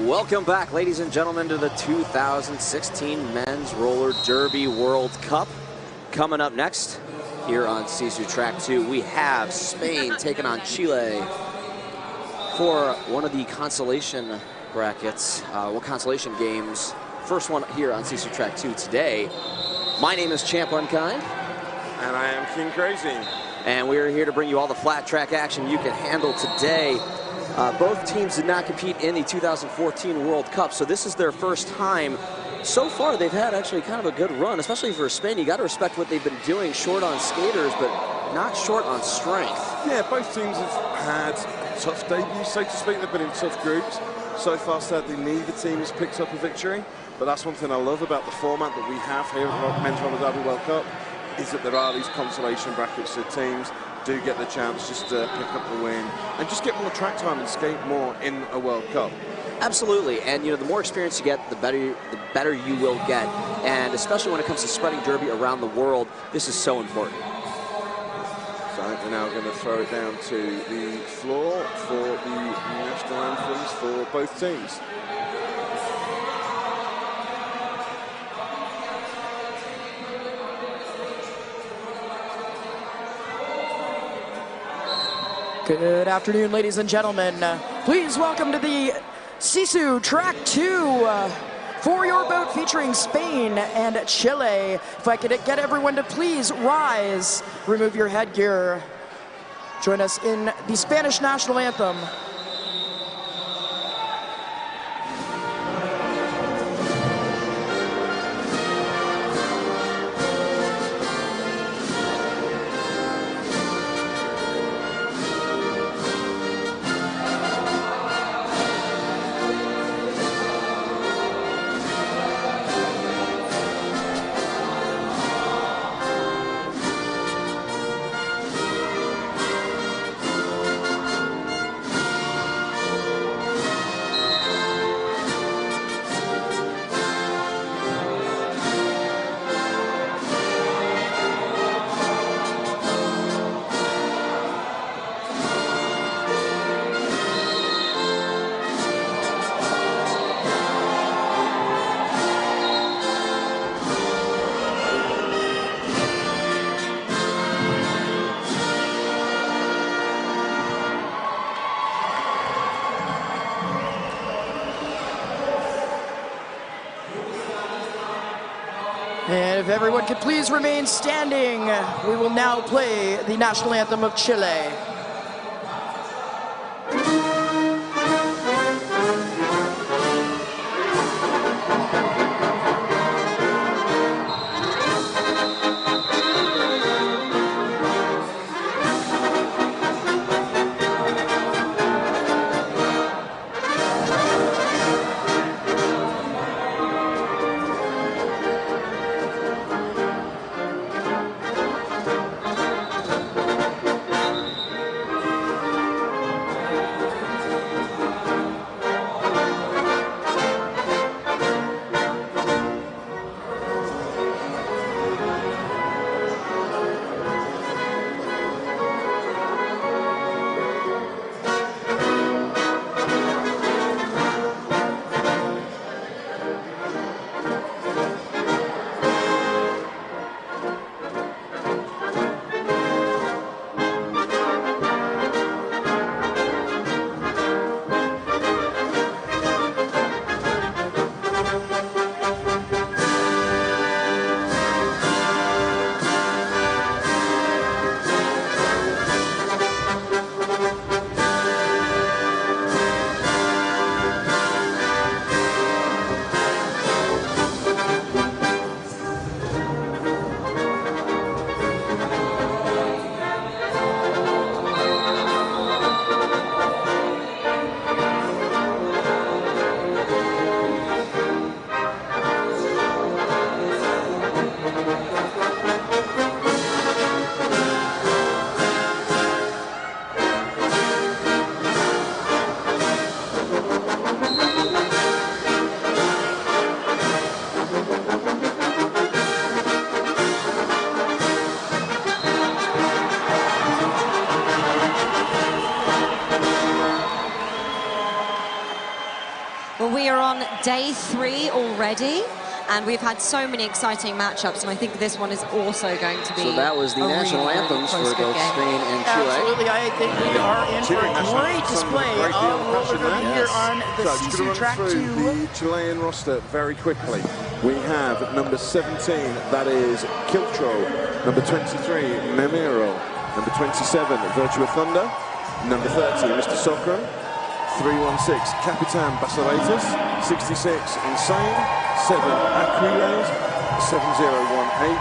Welcome back, ladies and gentlemen, to the 2016 Men's Roller Derby World Cup. Coming up next here on Sisu Track 2, we have Spain taking on Chile for one of the consolation brackets, consolation games. First one here on Sisu Track 2 today. My name is Champ Unkind. And I am King Crazy. And we're here to bring you all the flat track action you can handle today. Both teams did not compete in the 2014 World Cup, so this is their first time. So far, they've had actually kind of a good run, especially for Spain. You got to respect what they've been doing, short on skaters, but not short on strength. Yeah, both teams have had tough debuts, so to speak. They've been in tough groups. So far, sadly, neither team has picked up a victory. But that's one thing I love about the format that we have here at the Men's Roller Derby World Cup, is that there are these consolation brackets, so teams do get the chance just to pick up the win and just get more track time and skate more in a World Cup. Absolutely, and you know, the more experience you get, the better you will get, and especially when it comes to spreading derby around the world, this is so important. So we're now going to throw it down to the floor for the national anthems for both teams. Good afternoon, ladies and gentlemen. Please welcome to the Sisu Track 2 for your bout featuring Spain and Chile. If I could get everyone to please rise, remove your headgear. Join us in the Spanish national anthem. And if everyone could please remain standing, we will now play the national anthem of Chile. we are on day 3 already, and we've had so many exciting matchups, and I think this one is also going to be. So that was the national anthems for both Spain and Chile. Absolutely, I think we are in for a great display of roller derby here on the So just Sisu going to Track run 2. through the Chilean roster very quickly. We have number 17, that is Kiltro. Number 23, Memiro. Number 27, Virtua Thunder. Number 30, Mr. Soccer. 316, Capitan Basaletas. 66, Insane. 7, Aquiles. 7018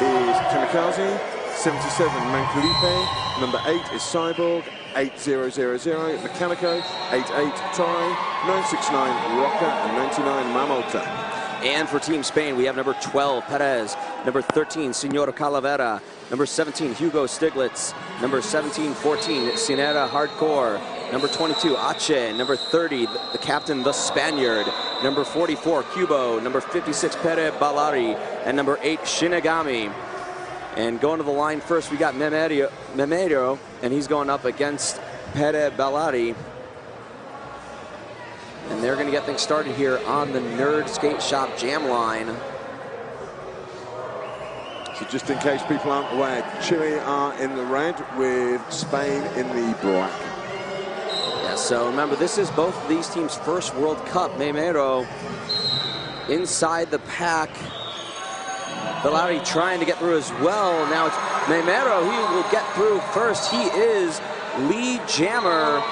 is Kamikaze. 77, Mancalipe. Number 8 is Cyborg. 8000, Mechanico. 88, Tori. 969, Roca. And 99, Mamota. And for Team Spain, we have number 12, Perez. Number 13, Senor Calavera. Number 17, Hugo Stiglitz. Number 17, 14, Sinera Hardcore. Number 22, Ache. Number 30, the captain, the Spaniard. Number 44, Cubo. Number 56, Pere Ballari. And number 8, Shinigami. And going to the line first, we got Memero, and he's going up against Pere Ballari. And they're going to get things started here on the Nerd Skate Shop Jam line. So just in case people aren't aware, Chile are in the red with Spain in the black. Yeah, so remember, this is both of these teams' first World Cup. Memero inside the pack. Bellari trying to get through as well. Now it's Memero, he will get through first. He is lead jammer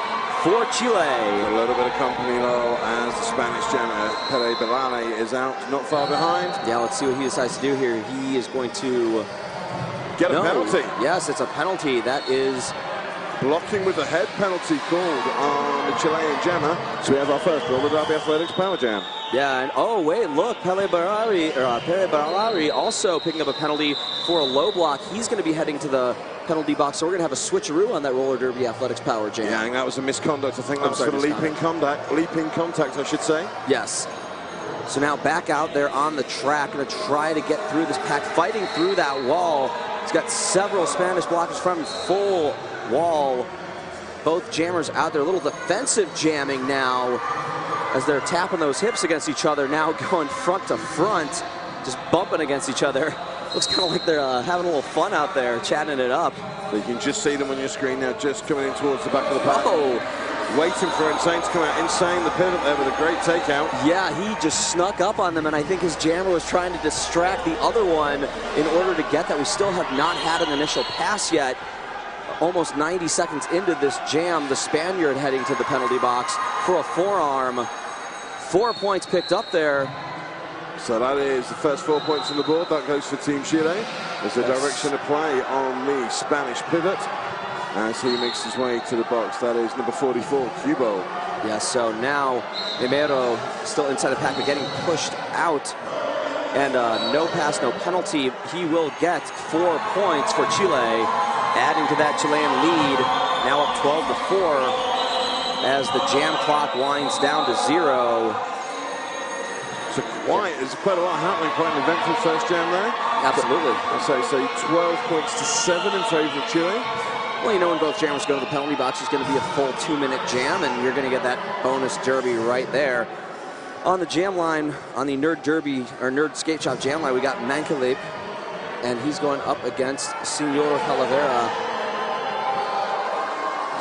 for Chile. A little bit of company though, as the Spanish jammer Pere Bellari is out, not far behind. Yeah, let's see what he decides to do here. He is going to get a penalty. Yes, it's a penalty. That is blocking with the head penalty called on the Chilean jammer. So we have our first roller derby athletics power jam. Yeah, and oh wait, look, Pere Bellari also picking up a penalty for a low block. He's going to be heading to the penalty box, so we're going to have a switcheroo on that roller derby athletics power jam. Yeah, and that was a misconduct. I think that was for leaping contact, I should say. Yes. So now back out there on the track, going to try to get through this pack, fighting through that wall. He's got several Spanish blockers from him, full wall. Both jammers out there, a little defensive jamming now as they're tapping those hips against each other, now going front to front, just bumping against each other. Looks kind of like they're having a little fun out there, chatting it up. You can just see them on your screen now, just coming in towards the back of the pack. Oh, waiting for Insane to come out. Insane, the pivot there with a great takeout. Yeah, he just snuck up on them, and I think his jammer was trying to distract the other one in order to get that. We still have not had an initial pass yet. Almost 90 seconds into this jam, the Spaniard heading to the penalty box for a forearm. 4 points picked up there. So that is the first 4 points on the board. That goes for Team Chile. There's a direction of play on the Spanish pivot as he makes his way to the box. That is number 44, Cubo. Yeah, so now Memero still inside the pack, but getting pushed out. And no pass, no penalty. He will get 4 points for Chile, adding to that Chilean lead. Now up 12-4 as the jam clock winds down to 0. So there's quite a lot happening, quite an eventful first jam there. Absolutely. So 12 points to 7 in favor of Chile. Well, you know, when both jammers go to the penalty box, it's going to be a full 2-minute jam, and you're going to get that bonus derby right there. On the jam line, on the Nerd Derby, or Nerd Skate Shop jam line, we got Mancalipe, and he's going up against Senor Calavera.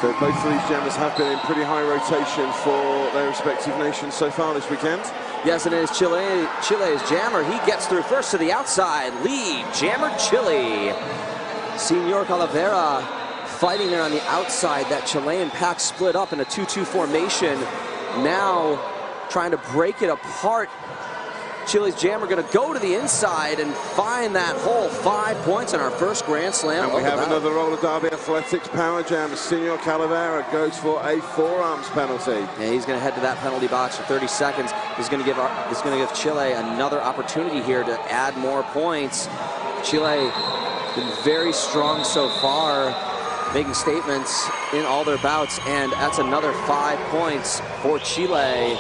So both of these jammers have been in pretty high rotation for their respective nations so far this weekend. Yes, and it is Chile's jammer. He gets through first to the outside. Lead jammer Chile. Senor Calavera fighting there on the outside. That Chilean pack split up in a 2-2 formation. Now trying to break it apart. Chile's jammer going to go to the inside and find that hole. 5 points on our first Grand Slam. And we have another roller derby athletics power jam. Senor Calavera goes for a forearms penalty. Yeah, he's going to head to that penalty box for 30 seconds. This is going to give Chile another opportunity here to add more points. Chile been very strong so far, making statements in all their bouts, and that's another 5 points for Chile.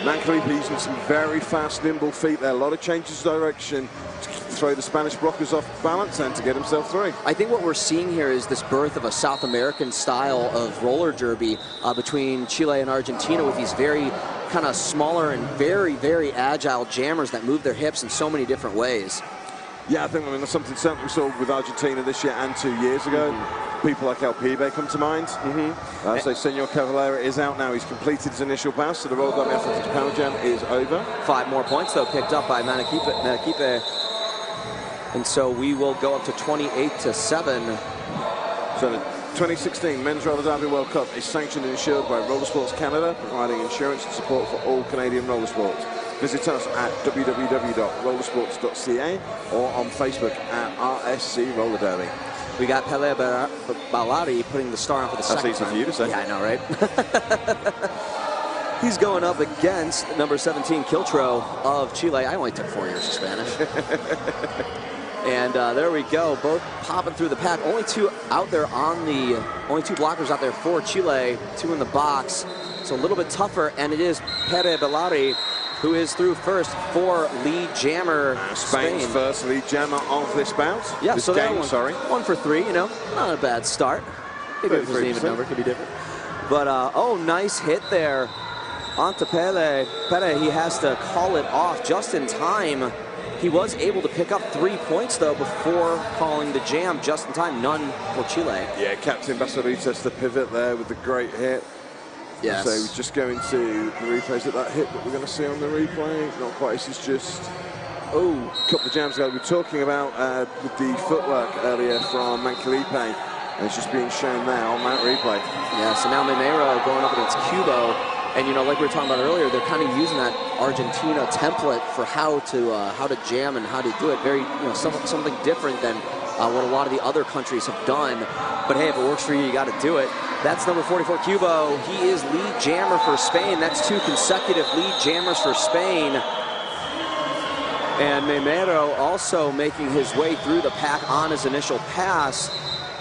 Mancalipe using some very fast, nimble feet there. A lot of changes of direction to throw the Spanish blockers off balance and to get himself through. I think what we're seeing here is this birth of a South American style of roller derby between Chile and Argentina, with these very kind of smaller and very, very agile jammers that move their hips in so many different ways. Yeah, I mean, that's something certainly we saw with Argentina this year and 2 years ago. People like Alpibe come to mind. So Senor Cavalera is out now. He's completed his initial pass, so the roll dummy athletics power jam is over. 5 more points, though, picked up by Manakipe. And so we will go up to 28-7. So the 2016 Men's Roller Derby World Cup is sanctioned and insured by Roller Sports Canada, providing insurance and support for all Canadian roller sports. Visit us at www.rollersports.ca or on Facebook at RSC Roller Derby. We got Pele Balari putting the star on for the second time. That's easy for you to say. Yeah, I know, right? He's going up against number 17, Quiltro of Chile. I only took 4 years of Spanish. And there we go, both popping through the pack. Only two blockers out there for Chile, 2 in the box. So a little bit tougher, and it is Pere Balari who is through first for lead jammer Spain's first lead jammer of this bout. Yeah, this so game, sorry. 1 for 3, you know, not a bad start. Maybe if it was an even number, could be different. But, oh, nice hit there onto Pele. Pele, he has to call it off just in time. He was able to pick up 3 points, though, before calling the jam just in time. None for Chile. Yeah, Captain Basaritas, the pivot there with the great hit. Yes. So we're just going to the replays at that hit that we're going to see on the replay. Not quite, this is just, a couple of jams ago. We were talking about with the footwork earlier from Mancalipe, and it's just being shown now on that replay. Yeah, so now Memero going up against Cubo. And, you know, like we were talking about earlier, they're kind of using that Argentina template for how to jam and how to do it. Very, you know, something different than what a lot of the other countries have done. But hey, if it works for you, you got to do it. That's number 44, Cubo. He is lead jammer for Spain. That's 2 consecutive lead jammers for Spain. And Memero also making his way through the pack on his initial pass.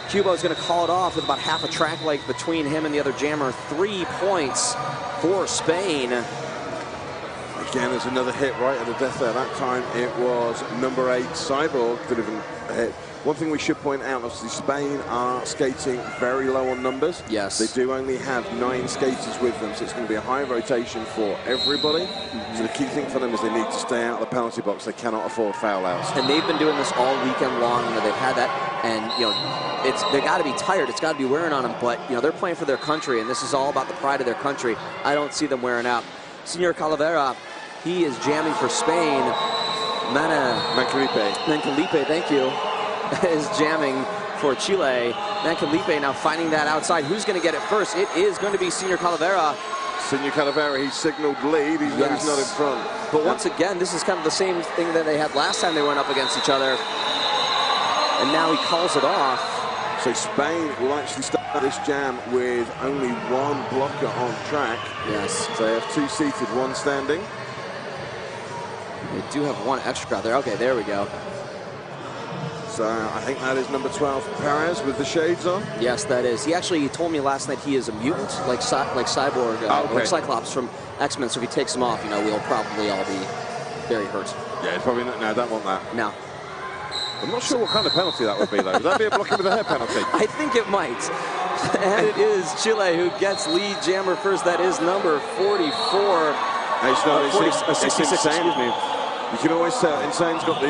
Cubo's going to call it off with about half a track length between him and the other jammer. 3 points for Spain. Again, there's another hit right at the death there. That time it was number 8, Cyborg, delivering a hit. One thing we should point out, obviously, Spain are skating very low on numbers. Yes. They do only have 9 skaters with them, so it's going to be a high rotation for everybody. So the key thing for them is they need to stay out of the penalty box. They cannot afford foul outs. And they've been doing this all weekend long. You know, they've had that, and you know, they got to be tired. It's got to be wearing on them. But you know, they're playing for their country, and this is all about the pride of their country. I don't see them wearing out. Senor Calavera, he is jamming for Spain. Mancalipe, thank you, is jamming for Chile. Mancalipe now finding that outside. Who's going to get it first? It is going to be Senor Calavera. Senor Calavera, he signaled lead. He's not in front. But once again, this is kind of the same thing that they had last time they went up against each other. And now he calls it off. So Spain will actually start this jam with only 1 blocker on track. Yes. So they have 2 seated, 1 standing. They do have 1 extra out there. Okay, there we go. So I think that is number 12, Perez, with the shades on. Yes, that is. He told me last night he is a mutant, like Cyborg, like Cyclops from X-Men. So if he takes him off, you know, we'll probably all be very hurt. Yeah, it's probably not. No, I don't want that. No. I'm not sure what kind of penalty that would be, though. Would that be a blocking with a hair penalty? I think it might. And it is Chile who gets lead jammer first. That is number 44. It's 66, excuse me. You can always tell Insane's got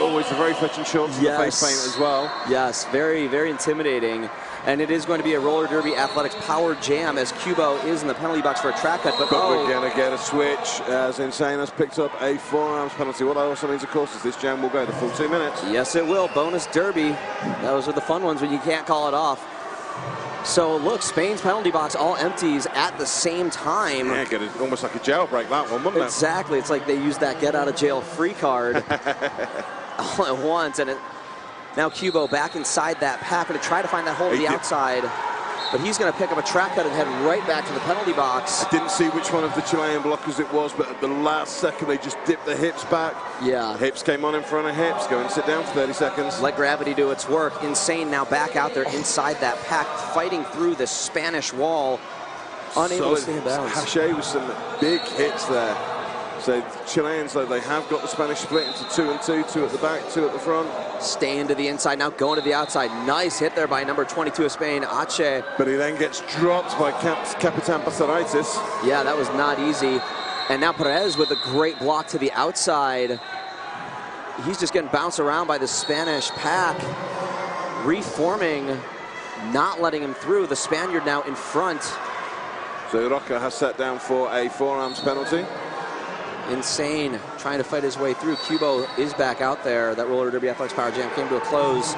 always the very fetching shorts and the face paint as well. Yes, very, very intimidating. And it is going to be a roller derby athletics power jam as Cubo is in the penalty box for a track cut. But we're going to get a switch as Insane has picked up a 4-arms penalty. What that also means, of course, is this jam will go the full 2 minutes. Yes, it will. Bonus derby. Those are the fun ones when you can't call it off. So look, Spain's penalty box all empties at the same time. Yeah, get it almost like a jailbreak, that one, wouldn't it? Exactly. It's like they used that get out of jail free card all at once. And now Cubo back inside that pack, going to try to find that hole to the outside. But he's going to pick up a track cut and head right back to the penalty box. I didn't see which one of the Chilean blockers it was, but at the last second they just dipped the hips back. Yeah. Hips came on in front of hips. Go and sit down for 30 seconds. Let gravity do its work. Insane now back out there inside that pack, fighting through the Spanish wall. Unable to stand down. Hache with some big hits there. So Chileans, though, they have got the Spanish split into 2 and 2, 2 at the back, 2 at the front. Staying to the inside, now going to the outside. Nice hit there by number 22 of Spain, Ache. But he then gets dropped by Capitan Pasaraitis. Yeah, that was not easy. And now Perez with a great block to the outside. He's just getting bounced around by the Spanish pack. Reforming, not letting him through. The Spaniard now in front. So Roca has sat down for a forearms penalty. Insane, trying to fight his way through. Cubo is back out there. That roller derby athletics power jam came to a close.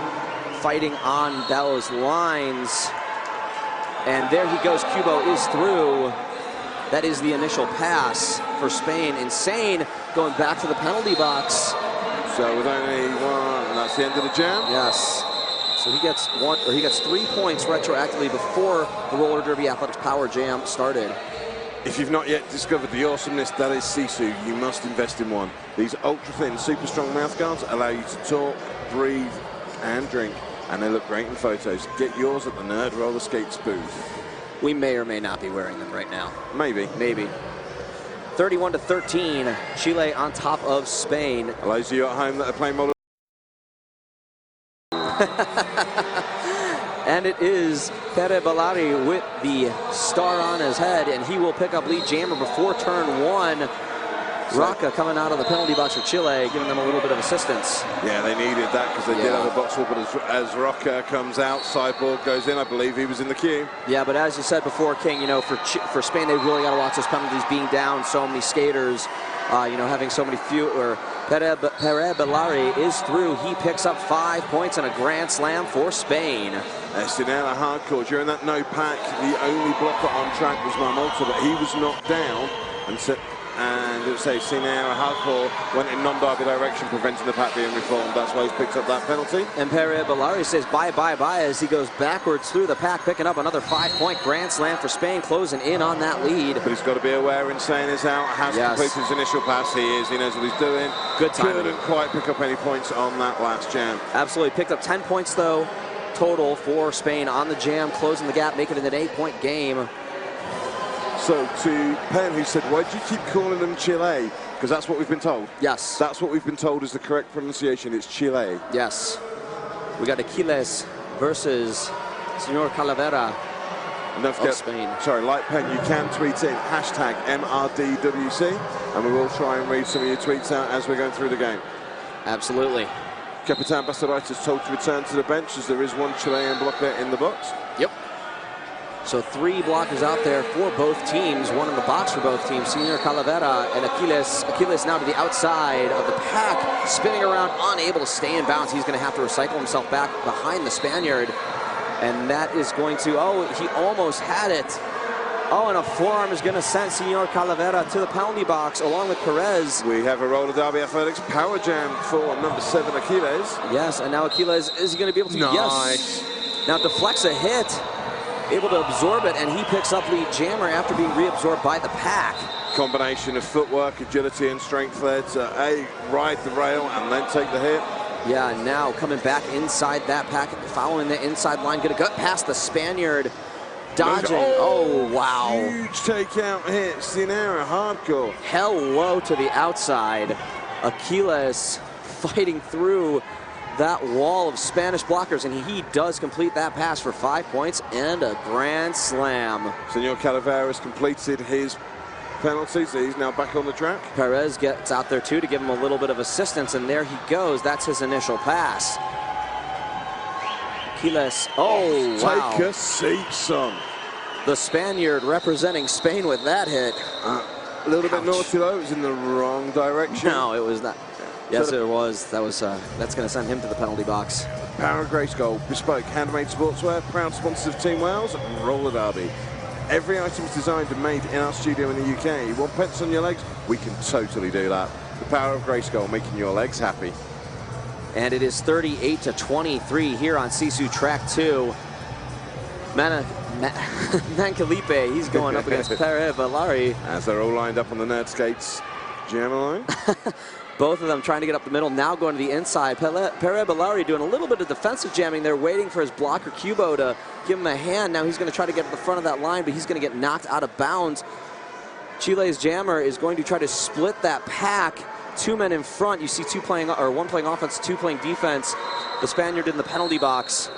Fighting on those lines. And there he goes, Cubo is through. That is the initial pass for Spain. Insane, going back to the penalty box. So with only one, that's the end of the jam? Yes. So he gets 3 points retroactively before the roller derby athletics power jam started. If you've not yet discovered the awesomeness that is Sisu, you must invest in one. These ultra-thin, super strong mouth guards allow you to talk, breathe, and drink, and they look great in photos. Get yours at the Nerd Roller Skates booth. We may or may not be wearing them right now. Maybe. Maybe. 31-13, Chile on top of Spain. Those of you at home that are playing model. And it is Pere Bellari with the star on his head, and he will pick up lead jammer before turn 1. Roca coming out of the penalty box for Chile, giving them a little bit of assistance. Yeah, they needed that because they did have a box wall, but as Roca comes out, sideboard goes in. I believe he was in the queue. Yeah, but as you said before, King, you know, for Spain, they really got to watch those penalties, being down so many skaters, you know, having so many fewer. Pere Bellari is through. He picks up 5 points and a grand slam for Spain. Sinera Hardcore, during that no pack, the only blocker on track was Marmolta, but he was knocked down, and it would say Sinera Hardcore went in non-derby direction, preventing the pack being reformed. That's why he's picked up that penalty. And Pere Bellari says bye, bye, bye as he goes backwards through the pack, picking up another 5-point grand slam for Spain, closing in on that lead. But he's got to be aware Insane is out, has completed his initial pass. He knows what he's doing. Good timing. Couldn't quite pick up any points on that last jam. Absolutely, picked up 10 points though, total for Spain on the jam, closing the gap, making it an 8-point game. So to Penn, who said, why do you keep calling them Chile? Because that's what we've been told. Yes. That's what we've been told is the correct pronunciation. It's Chile. Yes. We got Aquiles versus Senor Calavera. And don't forget, Spain. Sorry, like Penn, you can tweet in hashtag MRDWC, and we will try and read some of your tweets out as we're going through the game. Absolutely. Capitan Bastarite is told to return to the bench as there is one Chilean blocker in the box. Yep. So 3 blockers out there for both teams, 1 in the box for both teams. Senor Calavera and Aquiles. Aquiles now to the outside of the pack, spinning around, unable to stay in bounds. He's going to have to recycle himself back behind the Spaniard. And that is going to, he almost had it. Oh, and a forearm is going to send Senor Calavera to the penalty box along with Perez. We have a roller derby athletics power jam for number 7, Aquiles. Yes, and now Aquiles, is he going to be able to? Nice. Yes. Now deflects a hit, able to absorb it, and he picks up lead jammer after being reabsorbed by the pack. Combination of footwork, agility, and strength there to ride the rail and then take the hit. Yeah, now coming back inside that pack, following the inside line, gonna gut past the Spaniard, dodging. Oh, wow. Huge takeout hit, Sinera Hardcore. Hello to the outside. Aquiles fighting through that wall of Spanish blockers, and he does complete that pass for 5 points and a grand slam. Senor Calavera has completed his penalties. He's now back on the track. Perez gets out there too to give him a little bit of assistance, and there he goes. That's his initial pass. Aquiles, oh, wow. Take a seat, son. The Spaniard representing Spain with that hit. A little bit naughty though, it was in the wrong direction. No, it was not. Yes, it was. That's going to send him to the penalty box. Power of Grayskull, bespoke, handmade sportswear, proud sponsors of Team Wales and Roller Derby. Every item is designed and made in our studio in the UK. You want pets on your legs? We can totally do that. The Power of Grayskull, making your legs happy. And it is 38-23 here on Sisu Track 2. Mancalipe, he's going up against Pere Bellari. As they're all lined up on the Nerd Skates jam line. Both of them trying to get up the middle, now going to the inside. Pere Bellari doing a little bit of defensive jamming there, waiting for his blocker Cubo to give him a hand. Now he's going to try to get to the front of that line, but he's going to get knocked out of bounds. Chile's jammer is going to try to split that pack. 2 men in front. You see one playing offense, 2 playing defense. The Spaniard in the penalty box.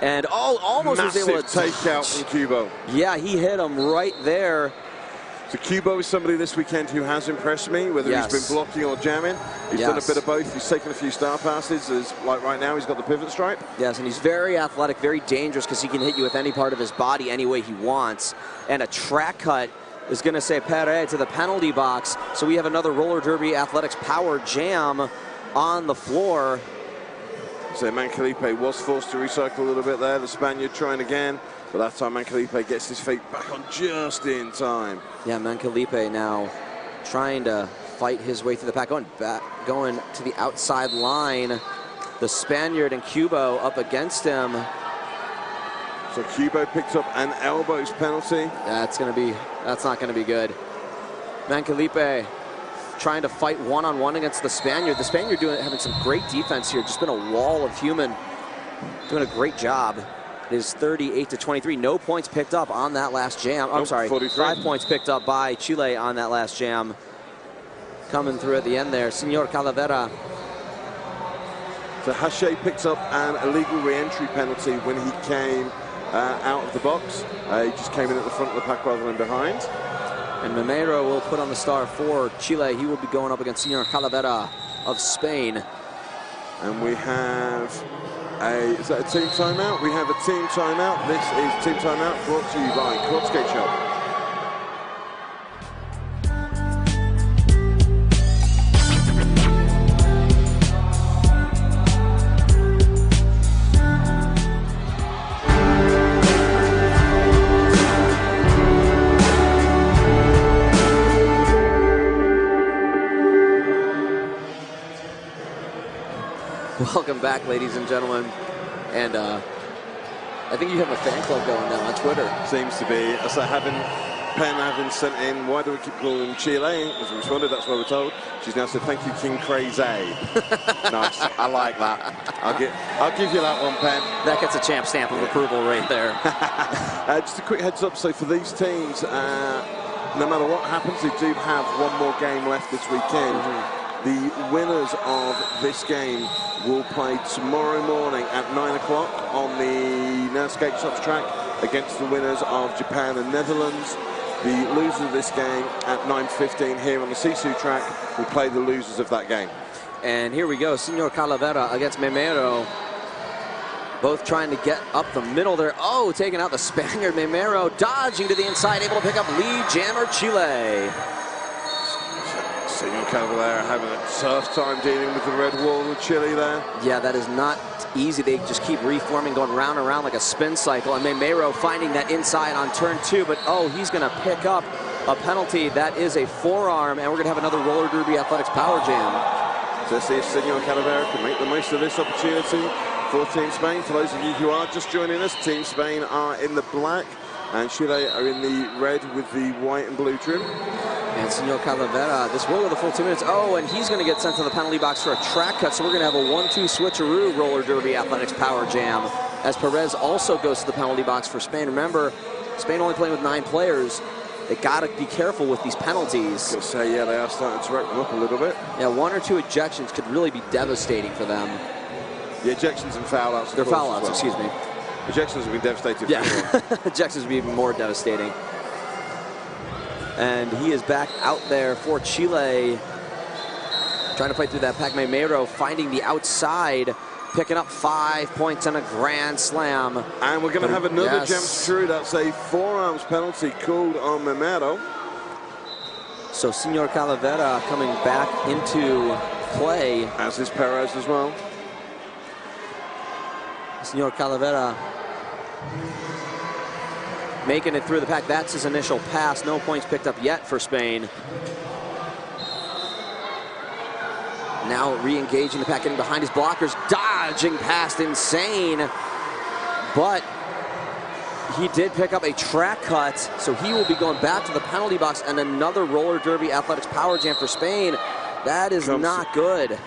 And almost massive was able to takeout from Kubo. Yeah, he hit him right there. So Kubo is somebody this weekend who has impressed me, whether he's been blocking or jamming. He's done a bit of both. He's taken a few star passes, like right now he's got the pivot stripe. Yes, and he's very athletic, very dangerous because he can hit you with any part of his body any way he wants. And a track cut is going to say Pere to the penalty box. So we have another roller derby athletics power jam on the floor. So Mancalipe was forced to recycle a little bit there. The Spaniard trying again, but that time Mancalipe gets his feet back on just in time. Yeah, Mancalipe now trying to fight his way through the pack, going to the outside line. The Spaniard and Kubo up against him. So Kubo picks up an elbows penalty. That's not gonna be good. Mancalipe trying to fight one-on-one against the Spaniard. The Spaniard having some great defense here. Just been a wall of human. Doing a great job. It is 38-23. No points picked up on that last jam. I'm sorry, 43. 5 points picked up by Chile on that last jam. Coming through at the end there, Senor Calavera. So Hache picks up an illegal re-entry penalty when he came out of the box. He just came in at the front of the pack rather than behind. And Mimeiro will put on the star for Chile. He will be going up against Senor Calavera of Spain. And we have is that a team timeout? We have a team timeout. This is team timeout brought to you by Quad Skate Shop. Welcome back, ladies and gentlemen. And I think you have a fan club going now on Twitter. Seems to be. So having sent in, why do we keep calling him Chile? As we responded, that's what we're told. She's now said, thank you, King Crazy. Nice. I like that. I'll give you that one, Pen. That gets a champ stamp of approval right there. Just a quick heads up. So for these teams, no matter what happens, they do have one more game left this weekend. The winners of this game will play tomorrow morning at 9 o'clock on the Now Skate Shops track against the winners of Japan and Netherlands. The losers of this game at 9:15 here on the Sisu track will play the losers of that game. And here we go, Senor Calavera against Mimeiro. Both trying to get up the middle there. Oh, taking out the Spaniard. Mimeiro dodging to the inside, able to pick up lead jammer Chile. Senor Calavera having a tough time dealing with the red wall of Chile there. Yeah, that is not easy. They just keep reforming, going round and round like a spin cycle. And Mimeiro finding that inside on turn 2, but oh, he's gonna pick up a penalty. That is a forearm, and we're gonna have another roller derby athletics power jam. So see if Senor Calavera can make the most of this opportunity for Team Spain. For those of you who are just joining us, Team Spain are in the black, and Chile are in the red with the white and blue trim. And Senor Calavera, this will go the full 2 minutes. Oh, and he's going to get sent to the penalty box for a track cut. So we're going to have a 1-2 switcheroo roller derby athletics power jam. As Perez also goes to the penalty box for Spain. Remember, Spain only playing with 9 players. They got to be careful with these penalties. I was gonna say, yeah, they are starting to rack them up a little bit. Yeah, 1 or 2 ejections could really be devastating for them. The ejections and foul outs. They're foul outs, excuse me. Ejections have been devastating. Yeah, ejections would be even more devastating. And he is back out there for Chile. Trying to fight through that pack. Mimeiro finding the outside, picking up 5 points and a grand slam. And we're going to have another jump through. That's a forearms penalty called on Mimeiro. So Senor Calavera coming back into play. As is Perez as well. Senor Calavera making it through the pack. That's his initial pass. No points picked up yet for Spain. Now re-engaging the pack, getting behind his blockers, dodging past Insane. But he did pick up a track cut, so he will be going back to the penalty box, and another roller derby athletics power jam for Spain. That is not good.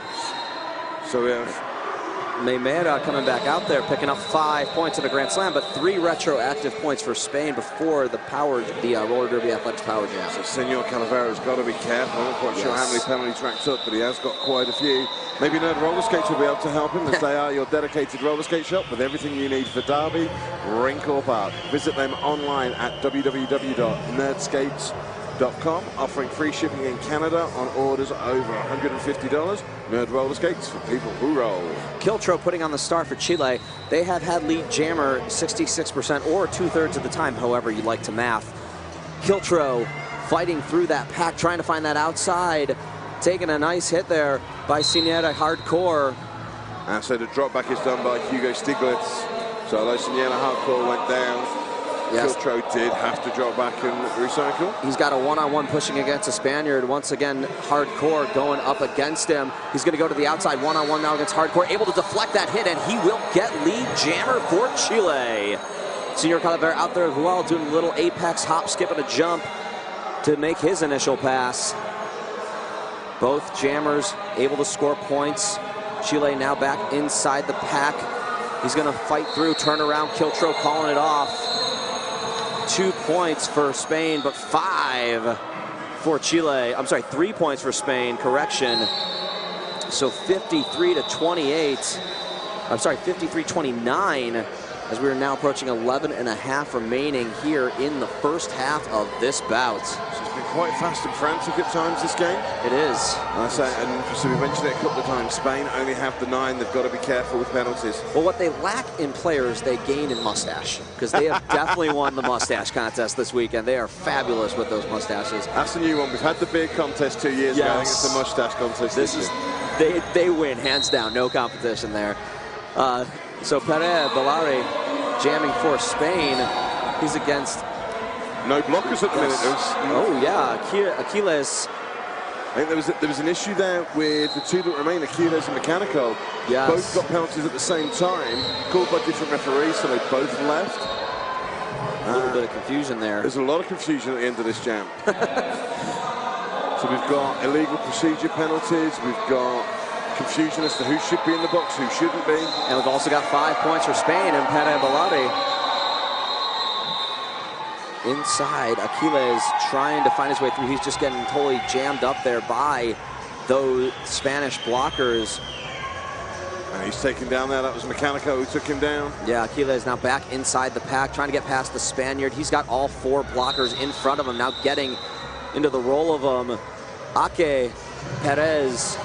So we have Meimera coming back out there, picking up 5 points in the Grand Slam, but 3 retroactive points for Spain before the roller derby athletics power jam. So Senor Calavera's got to be careful. I'm not quite sure how many penalties racked up, but he has got quite a few. Maybe Nerd Roller Skates will be able to help him, as they are your dedicated roller skate shop with everything you need for Derby, Rink or Park. Visit them online at www.nerdskates.com, offering free shipping in Canada on orders over $150. Nerd Roller Skates for people who roll. Kiltro putting on the star for Chile. They have had lead jammer 66% or 2/3 of the time, however you like to math. Kiltro fighting through that pack, trying to find that outside. Taking a nice hit there by Siniera Hardcore. And so the drop back is done by Hugo Stiglitz. So although Siniera Hardcore went down, yes, Kiltro did have to drop back and recycle. He's got a one-on-one pushing against a Spaniard. Once again, Hardcore going up against him. He's going to go to the outside one-on-one now against Hardcore, able to deflect that hit, and he will get lead jammer for Chile. Senor Calavera out there as well, doing a little apex hop, skip, and a jump to make his initial pass. Both jammers able to score points. Chile now back inside the pack. He's going to fight through, turn around, Kiltro calling it off. 2 points for Spain, but 5 for Chile. I'm sorry, 3 points for Spain, correction. So 53-28. I'm sorry, 53-29, as we are now approaching 11.5 remaining here in the first half of this bout. It's been quite fast and frantic at times, this game. It is. I say, and so we mentioned it a couple of times, Spain only have the 9. They've got to be careful with penalties. Well, what they lack in players, they gain in mustache, because they have definitely won the mustache contest this weekend. They are fabulous with those mustaches. That's the new one. We've had the beard contest 2 years ago. I think it's the mustache contest. This is, they win, hands down, no competition there. So Pere Bellari jamming for Spain. He's against... No blockers at the minute. Oh, yeah, Aquiles. I think there was an issue there with the 2 that remain, Aquiles and Mechanico. Yes. Both got penalties at the same time, called by different referees, so they both left. A little bit of confusion there. There's a lot of confusion at the end of this jam. So we've got illegal procedure penalties, we've got confusion as to who should be in the box, who shouldn't be. And we've also got 5 points for Spain and Pere Bellari. Inside, Aquiles trying to find his way through. He's just getting totally jammed up there by those Spanish blockers. And he's taken down there. That was Mechanico who took him down. Yeah, Aquiles now back inside the pack, trying to get past the Spaniard. He's got all 4 blockers in front of him, now getting into the roll of them. Ake Perez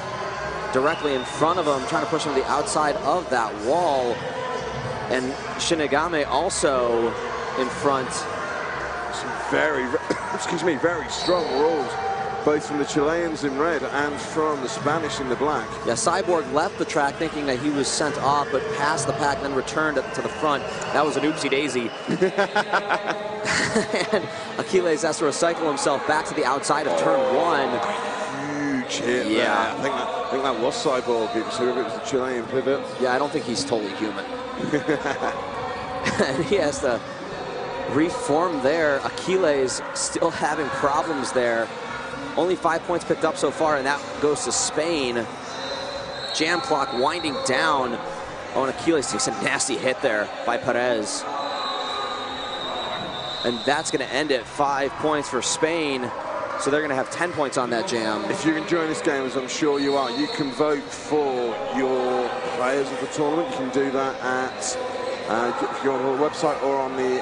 directly in front of him, trying to push him to the outside of that wall. And Shinigami also in front. Some very, very strong rolls, both from the Chileans in red and from the Spanish in the black. Yeah, Cyborg left the track thinking that he was sent off, but passed the pack, then returned to the front. That was an oopsie daisy. And Aquiles has to recycle himself back to the outside of turn 1. Huge hit there. I think that was Cyborg. It was whoever it was, the Chilean pivot. Yeah, I don't think he's totally human. And he has to reform there. Aquiles still having problems there. Only 5 points picked up so far, and that goes to Spain. Jam clock winding down. Oh, and Aquiles takes a nasty hit there by Perez. And that's going to end it. 5 points for Spain. So they're going to have 10 points on that jam. If you're enjoying this game, as I'm sure you are, you can vote for your players of the tournament. You can do that at, if you're on the website or on the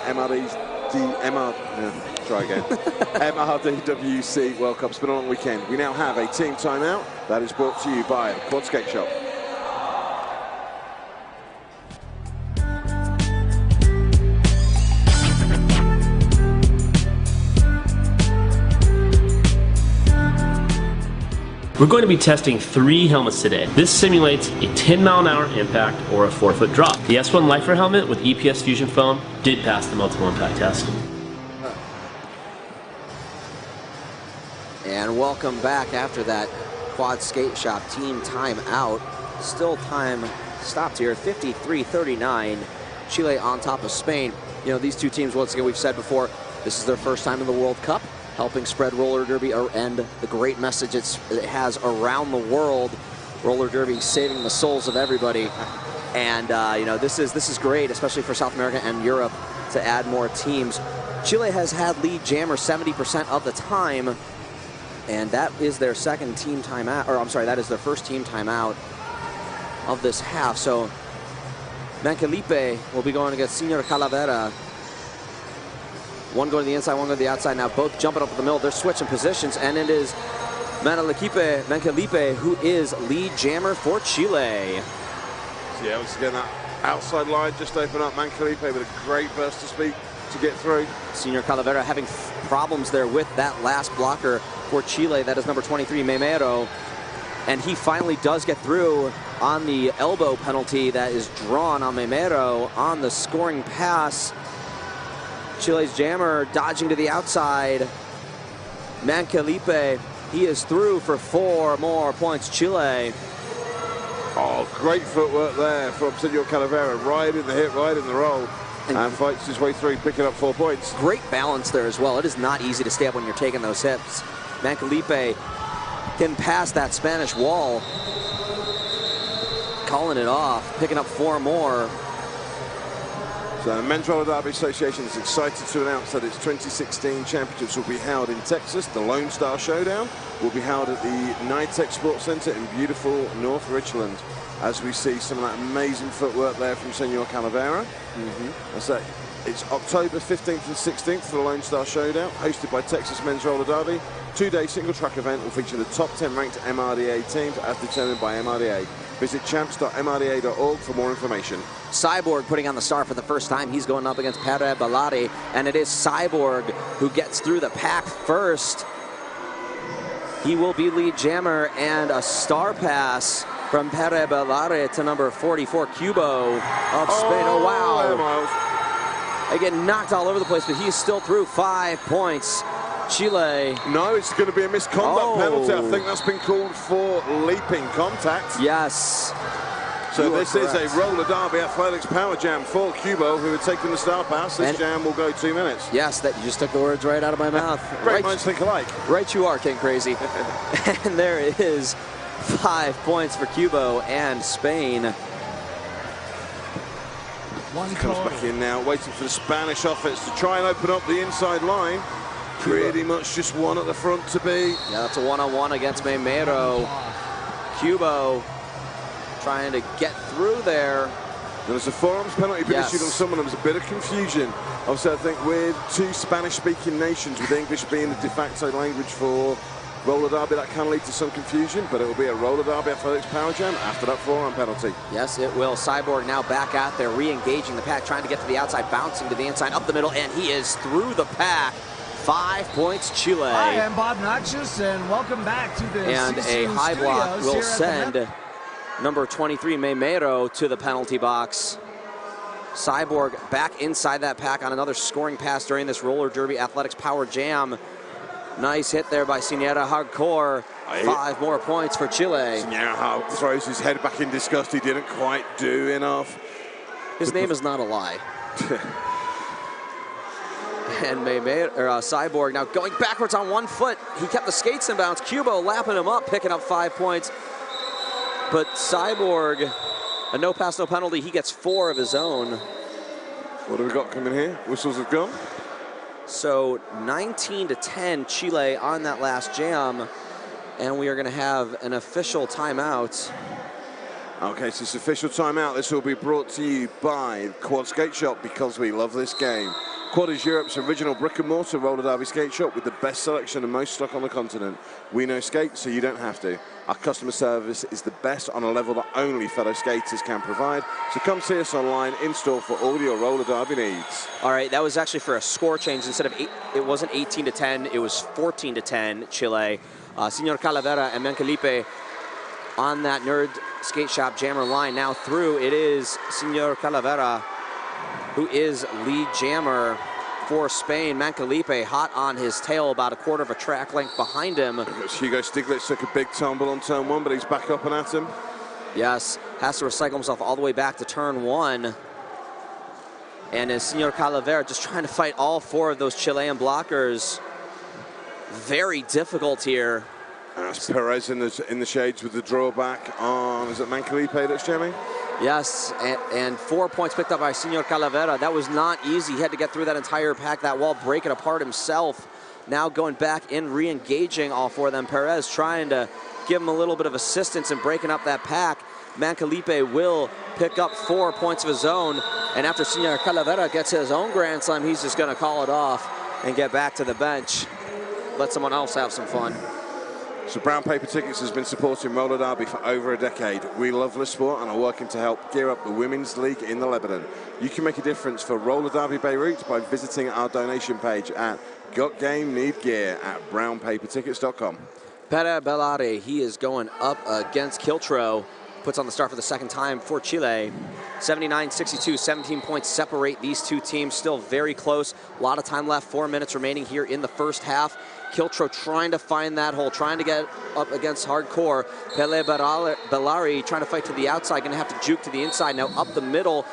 MRDWC World Cup. It's been a long weekend. We now have a team timeout that is brought to you by the Quad Skate Shop. We're going to be testing 3 helmets today. This simulates a 10-mile-an-hour impact or a 4-foot drop. The S1 Lifer helmet with EPS Fusion foam did pass the multiple impact test. And welcome back after that Quad Skate Shop team timeout. Still time stopped here, 53-39. Chile on top of Spain. You know, these two teams, once again, we've said before, this is their first time in the World Cup, helping spread roller derby and the great message it has around the world. Roller derby saving the souls of everybody. And you know, this is great, especially for South America and Europe, to add more teams. Chile has had lead jammer 70% of the time, and that is their second team timeout, or I'm sorry, that is their first team timeout of this half. So Mancalipe will be going against Senor Calavera. One going to the inside, one going to the outside. Now both jumping up the middle. They're switching positions, and it is Mancalipe who is lead jammer for Chile. Yeah, once again, that outside line just open up. Mancalipe with a great burst of speed to get through. Senor Calavera having problems there with that last blocker for Chile. That is number 23, Memero. And he finally does get through on the elbow penalty that is drawn on Memero on the scoring pass. Chile's jammer dodging to the outside. Mancalipe, he is through for 4 more points, Chile. Oh, great footwork there from Senor Calavera. Right in the hit, right in the roll. And fights his way through, picking up 4 points. Great balance there as well. It is not easy to stay up when you're taking those hits. Mancalipe getting past that Spanish wall. Calling it off, picking up 4 more. So the Men's Roller Derby Association is excited to announce that its 2016 championships will be held in Texas. The Lone Star Showdown will be held at the NITEC Sports Center in beautiful North Richland, as we see some of that amazing footwork there from Senor Calavera. So it's October 15th and 16th for the Lone Star Showdown, hosted by Texas Men's Roller Derby. 2-day single track event will feature the top 10 ranked MRDA teams as determined by MRDA. Visit champs.mrda.org for more information. Cyborg putting on the star for the first time. He's going up against Pere Balari, and it is Cyborg who gets through the pack first. He will be lead jammer, and a star pass from Pere Balari to number 44, Cubo of Spain. Oh, wow. They get knocked all over the place, but he's still through. 5 points. Chile. No, it's going to be a misconduct penalty. I think that's been called for leaping contact. Yes. So this is a roller derby athletics power jam for Cubo, who had taken the star pass. This jam will go 2 minutes. Yes, that you just took the words right out of my mouth. Great minds think alike. Right you are, King Crazy. And there it is. 5 points for Cubo and Spain. Comes back in now, waiting for the Spanish offense to try and open up the inside line. Pretty much just one at the front to be. Yeah, that's a one-on-one against Memero. Cubo trying to get through there. There's a forearms penalty been issued on someone. There was a bit of confusion. Obviously, I think with 2 Spanish-speaking nations, with English being the de facto language for roller derby, that can lead to some confusion, but it will be a roller derby athletics power jam after that forearm penalty. Yes, it will. Cyborg now back out there, re-engaging the pack, trying to get to the outside, bouncing to the inside, up the middle, and he is through the pack. 5 points, Chile. Hi, I'm Bob Notches, and welcome back to the And a high block will send number 23, Memero, to the penalty box. Cyborg back inside that pack on another scoring pass during this roller derby athletics power jam. Nice hit there by Senora Hardcore. 5 more points for Chile. Senora throws his head back in disgust. He didn't quite do enough. His name is not a lie. And Cyborg now going backwards on 1 foot. He kept the skates in bounds. Cubo lapping him up, picking up 5 points. But Cyborg, a no pass, no penalty. He gets 4 of his own. What have we got coming here? Whistles have gone. So 19-10 Chile on that last jam. And we are going to have an official timeout. Okay, so it's official timeout. This will be brought to you by Quad Skate Shop, because we love this game. Quad is Europe's original brick-and-mortar roller derby skate shop with the best selection and most stock on the continent. We know skate, so you don't have to. Our customer service is the best on a level that only fellow skaters can provide. So come see us online, in-store for all your roller derby needs. All right, that was actually for a score change. Instead of it wasn't 18-10, it was 14-10 Chile. Senor Calavera and Mancalipe on that Nerd Skate Shop jammer line. Now through, it is Senor Calavera, who is lead jammer for Spain. Mancalipe hot on his tail, about a quarter of a track length behind him. Hugo Stiglitz took a big tumble on turn 1, but he's back up and at him. Yes, has to recycle himself all the way back to turn 1. And as Senor Calavera just trying to fight all 4 of those Chilean blockers. Very difficult here. That's Perez in the shades with the drawback on, is it Mancalipe that's jamming? Yes, and 4 points picked up by Senor Calavera. That was not easy. He had to get through that entire pack, that wall, break it apart himself. Now going back in, re-engaging all four of them. Perez trying to give him a little bit of assistance in breaking up that pack. Mancalipe will pick up 4 points of his own. And after Senor Calavera gets his own Grand Slam, he's just going to call it off and get back to the bench. Let someone else have some fun. So Brown Paper Tickets has been supporting roller derby for over a decade. We love this sport and are working to help gear up the Women's League in the Lebanon. You can make a difference for Roller Derby Beirut by visiting our donation page at Got Game Need Gear at brownpapertickets.com. Pere Bellari, he is going up against Kiltro. Puts on the start for the second time for Chile. 79-62, 17 points separate these two teams. Still very close. A lot of time left, 4 minutes remaining here in the first half. Kiltro trying to find that hole, trying to get up against hardcore. Pele Bellari trying to fight to the outside, going to have to juke to the inside now, up the middle.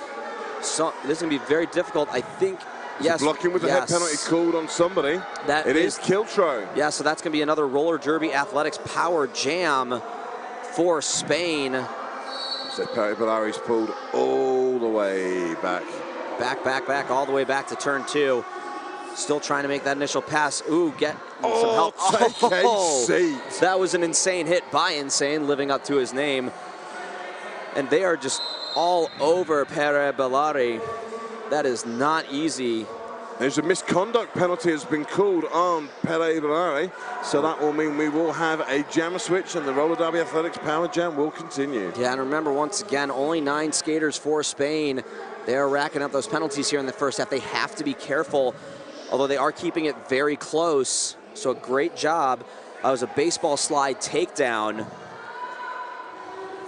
So this is going to be very difficult. I think, yes. Blocking with the head penalty called on somebody. It is Kiltro. Yeah, so that's going to be another roller derby athletics power jam for Spain. So Pere Bellari's pulled all the way back. Back, all the way back to turn 2. Still trying to make that initial pass. Ooh, get some help. Take a seat. That was an insane hit by Insane, living up to his name. And they are just all over Pere Bellari. That is not easy. There's a misconduct penalty has been called on Pere Bellari, so that will mean we will have a jammer switch and the Roller Derby Athletics Power Jam will continue. Yeah, and remember, once again, only 9 skaters for Spain. They're racking up those penalties here in the first half. They have to be careful, although they are keeping it very close. So a great job. That was a baseball slide takedown.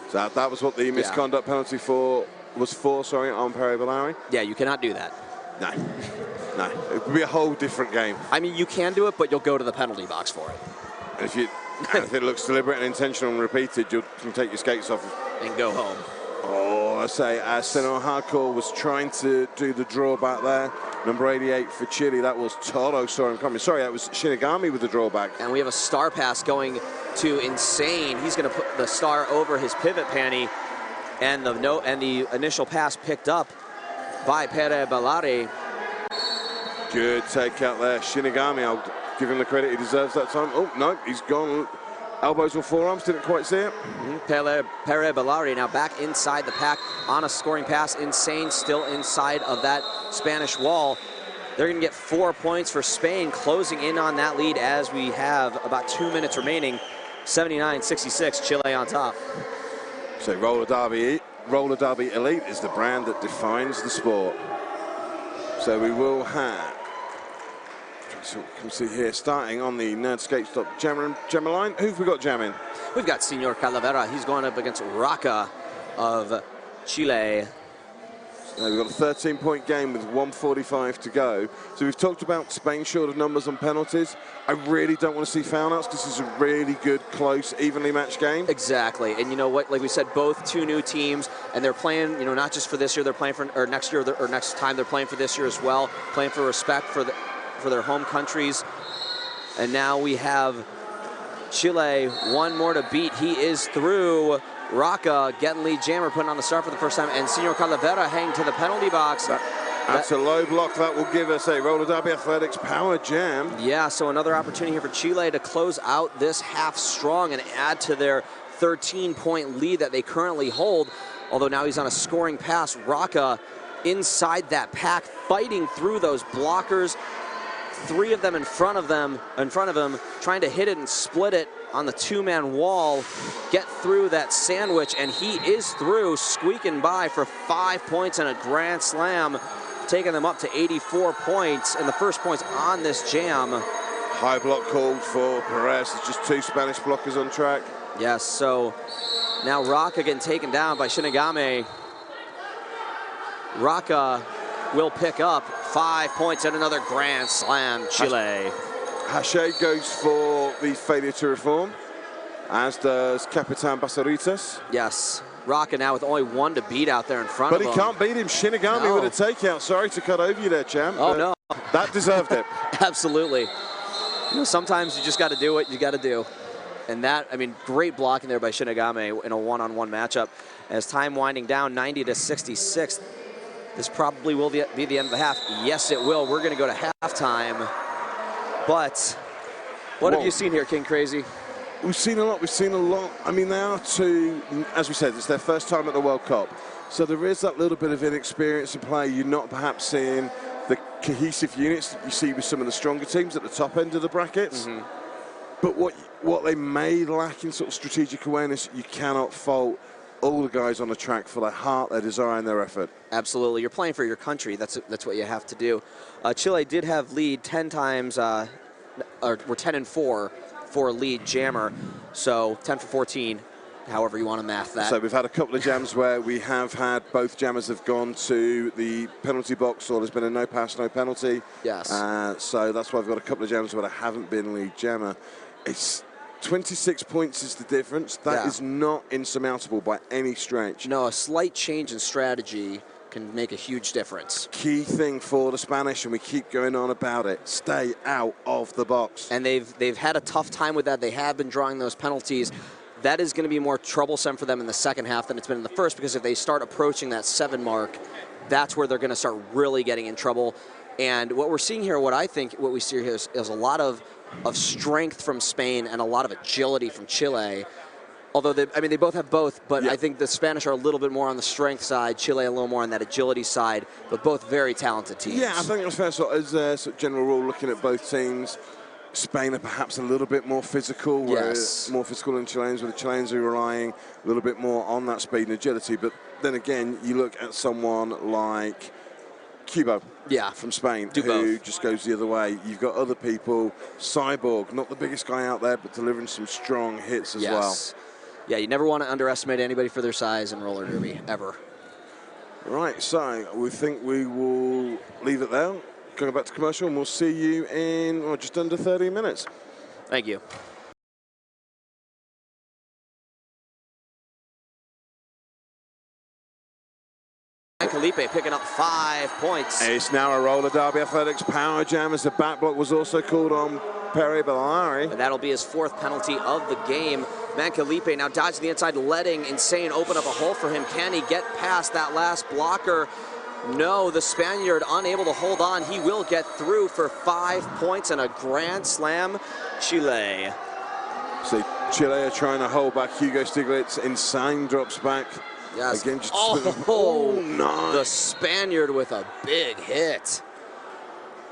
So that was what the misconduct penalty was for, on Pere Bellari? Yeah, you cannot do that. No, it would be a whole different game. I mean, you can do it, but you'll go to the penalty box for it. And if it looks deliberate and intentional and repeated, you can take your skates off and go home. Oh, I say, Senor Hardcore was trying to do the drawback there. Number 88 for Chile, that was Toro saw him coming. Sorry, that was Shinigami with the drawback. And we have a star pass going to Insane. He's going to put the star over his pivot panty, and the initial pass picked up by Pere Bellari. Good take out there, Shinigami. I'll give him the credit he deserves that time. Oh, no, he's gone. Elbows or forearms, didn't quite see it. Pere Bellari now back inside the pack on a scoring pass. Insane still inside of that Spanish wall. They're going to get 4 points for Spain, closing in on that lead as we have about 2 minutes remaining. 79-66, Chile on top. So Roller Derby Elite is the brand that defines the sport. So we will have, so we can see here, starting on the Nerdscape jammer line. Who've we got jamming? We've got Senor Calavera. He's going up against Raka of Chile. So we've got a 13-point game with 1:45 to go. So we've talked about Spain short of numbers on penalties. I really don't want to see foul outs because this is a really good, close, evenly matched game. Exactly, and you know what? Like we said, both two new teams, and they're playing. You know, not just for this year. They're playing for next year or next time. They're playing for this year as well. Playing for respect for their home countries. And now we have Chile, one more to beat. He is through. Raka getting lead jammer, putting on the start for the first time, and Senor Calavera hanging to the penalty box. That's a low block. That will give us a Roller Derby Athletics Power Jam. Yeah, so another opportunity here for Chile to close out this half strong and add to their 13-point lead that they currently hold. Although now he's on a scoring pass. Raka inside that pack, fighting through those blockers. 3 of them in front of him, trying to hit it and split it on the 2-man wall, get through that sandwich, and he is through, squeaking by for 5 points and a grand slam, taking them up to 84 points, and the first points on this jam. High block called for Perez. It's just 2 Spanish blockers on track. Yes, so now Raka getting taken down by Shinigami. Raka will pick up 5 points and another grand slam, Chile. Hache goes for the failure to reform, as does Capitan Basaritas. Yes, Raka now with only 1 to beat out there in front of him. But he can't beat him. Shinigami with a takeout. Sorry to cut over you there, champ. Oh, no. That deserved it. Absolutely. You know, sometimes you just got to do what you got to do. And that, I mean, great blocking there by Shinigami in a one-on-one matchup. As time winding down, 90 to 66. This probably will be the end of the half. Yes, it will. We're going to go to halftime. But what have you seen here, King Crazy? We've seen a lot. We've seen a lot. I mean, they are two, as we said, it's their first time at the World Cup. So there is that little bit of inexperience in play. You're not perhaps seeing the cohesive units that you see with some of the stronger teams at the top end of the brackets. But what they may lack in sort of strategic awareness, you cannot fault all the guys on the track for their heart, their desire, and their effort. Absolutely. You're playing for your country. That's what you have to do. Chile did have lead 10 times, or were 10 and 4 for a lead jammer. So 10 for 14, however you want to math that. So we've had a couple of jams where we have had both jammers have gone to the penalty box, or there's been a no pass, no penalty. Yes. So that's why I've got a couple of jams where I haven't been lead jammer. It's 26 points is the difference. That is not insurmountable by any stretch. No, a slight change in strategy can make a huge difference. Key thing for the Spanish, and we keep going on about it, stay out of the box. And they've had a tough time with that. They have been drawing those penalties. That is going to be more troublesome for them in the second half than it's been in the first, because if they start approaching that 7 mark, that's where they're going to start really getting in trouble. And what we're seeing here, what we see here is a lot of strength from Spain and a lot of agility from Chile. Although, they both have both, but I think the Spanish are a little bit more on the strength side, Chile a little more on that agility side, but both very talented teams. Yeah, I think that's fair. So as a sort of general rule, looking at both teams, Spain are perhaps a little bit more physical, more physical than Chileans, where the Chileans are relying a little bit more on that speed and agility. But then again, you look at someone like Cubo from Spain, who just goes the other way. You've got other people, Cyborg, not the biggest guy out there, but delivering some strong hits as well. Yeah, you never want to underestimate anybody for their size in roller derby, ever. Right, so we think we will leave it there. Going back to commercial, and we'll see you in just under 30 minutes. Thank you. Felipe picking up 5 points. It's now a roller derby athletics power jam, as the back block was also called on Perry Bellari. And that'll be his 4th penalty of the game. Mancalipe now dodging the inside, letting Insane open up a hole for him. Can he get past that last blocker? No, the Spaniard unable to hold on. He will get through for 5 points and a grand slam. Chile. So Chile are trying to hold back Hugo Stiglitz. Insane drops back. Yes. Again, just nice. The Spaniard with a big hit.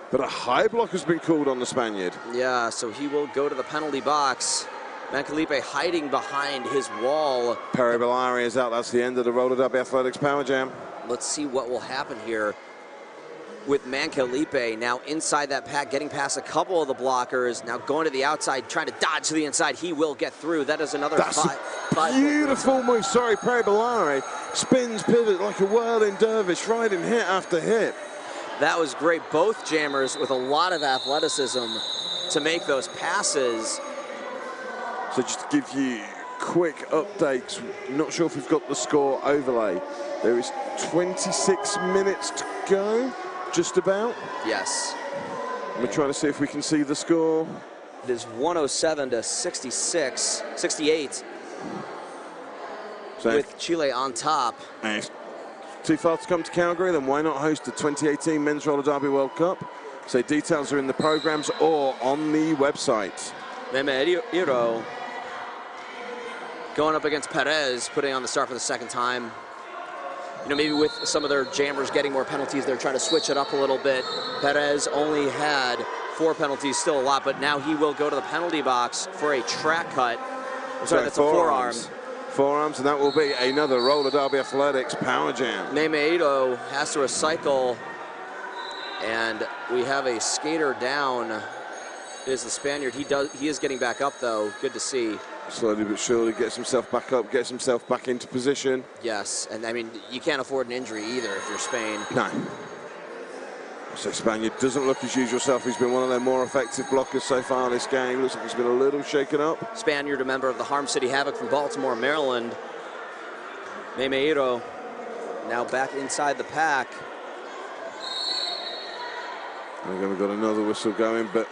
But a high block has been called on the Spaniard. Yeah, so he will go to the penalty box. Mancalipe hiding behind his wall. Perry Bellari is out. That's the end of the roller derby athletics power jam. Let's see what will happen here with Mancalipe now inside that pack, getting past a couple of the blockers, now going to the outside, trying to dodge to the inside. He will get through. That is another five beautiful move. Sorry, Perry Bellari spins, pivot like a whirling dervish, riding hit after hit. That was great. Both jammers with a lot of athleticism to make those passes. So just to give you quick updates, not sure if we've got the score overlay. There is 26 minutes to go, just about. Yes. We're trying to see if we can see the score. It is 107 to 68. So with Chile on top. And if too far to come to Calgary, then why not host the 2018 Men's Roller Derby World Cup? So details are in the programs or on the website. Memeiro going up against Perez, putting on the start for the 2nd time. You know, maybe with some of their jammers getting more penalties, they're trying to switch it up a little bit. Perez only had 4 penalties, still a lot, but now he will go to the penalty box for a track cut. Sorry, that's a forearm. Forearms, and that will be another roller derby athletics power jam. Memeiro has to recycle, and we have a skater down. It is the Spaniard. He is getting back up, though. Good to see. Slowly but surely gets himself back up, gets himself back into position. Yes, and I mean, you can't afford an injury either if you're Spain. No. So Spaniard doesn't look his usual self. He's been one of their more effective blockers so far in this game. Looks like he's been a little shaken up. Spaniard, a member of the Harm City Havoc from Baltimore, Maryland. Memeiro now back inside the pack. And again, we've got another whistle going, but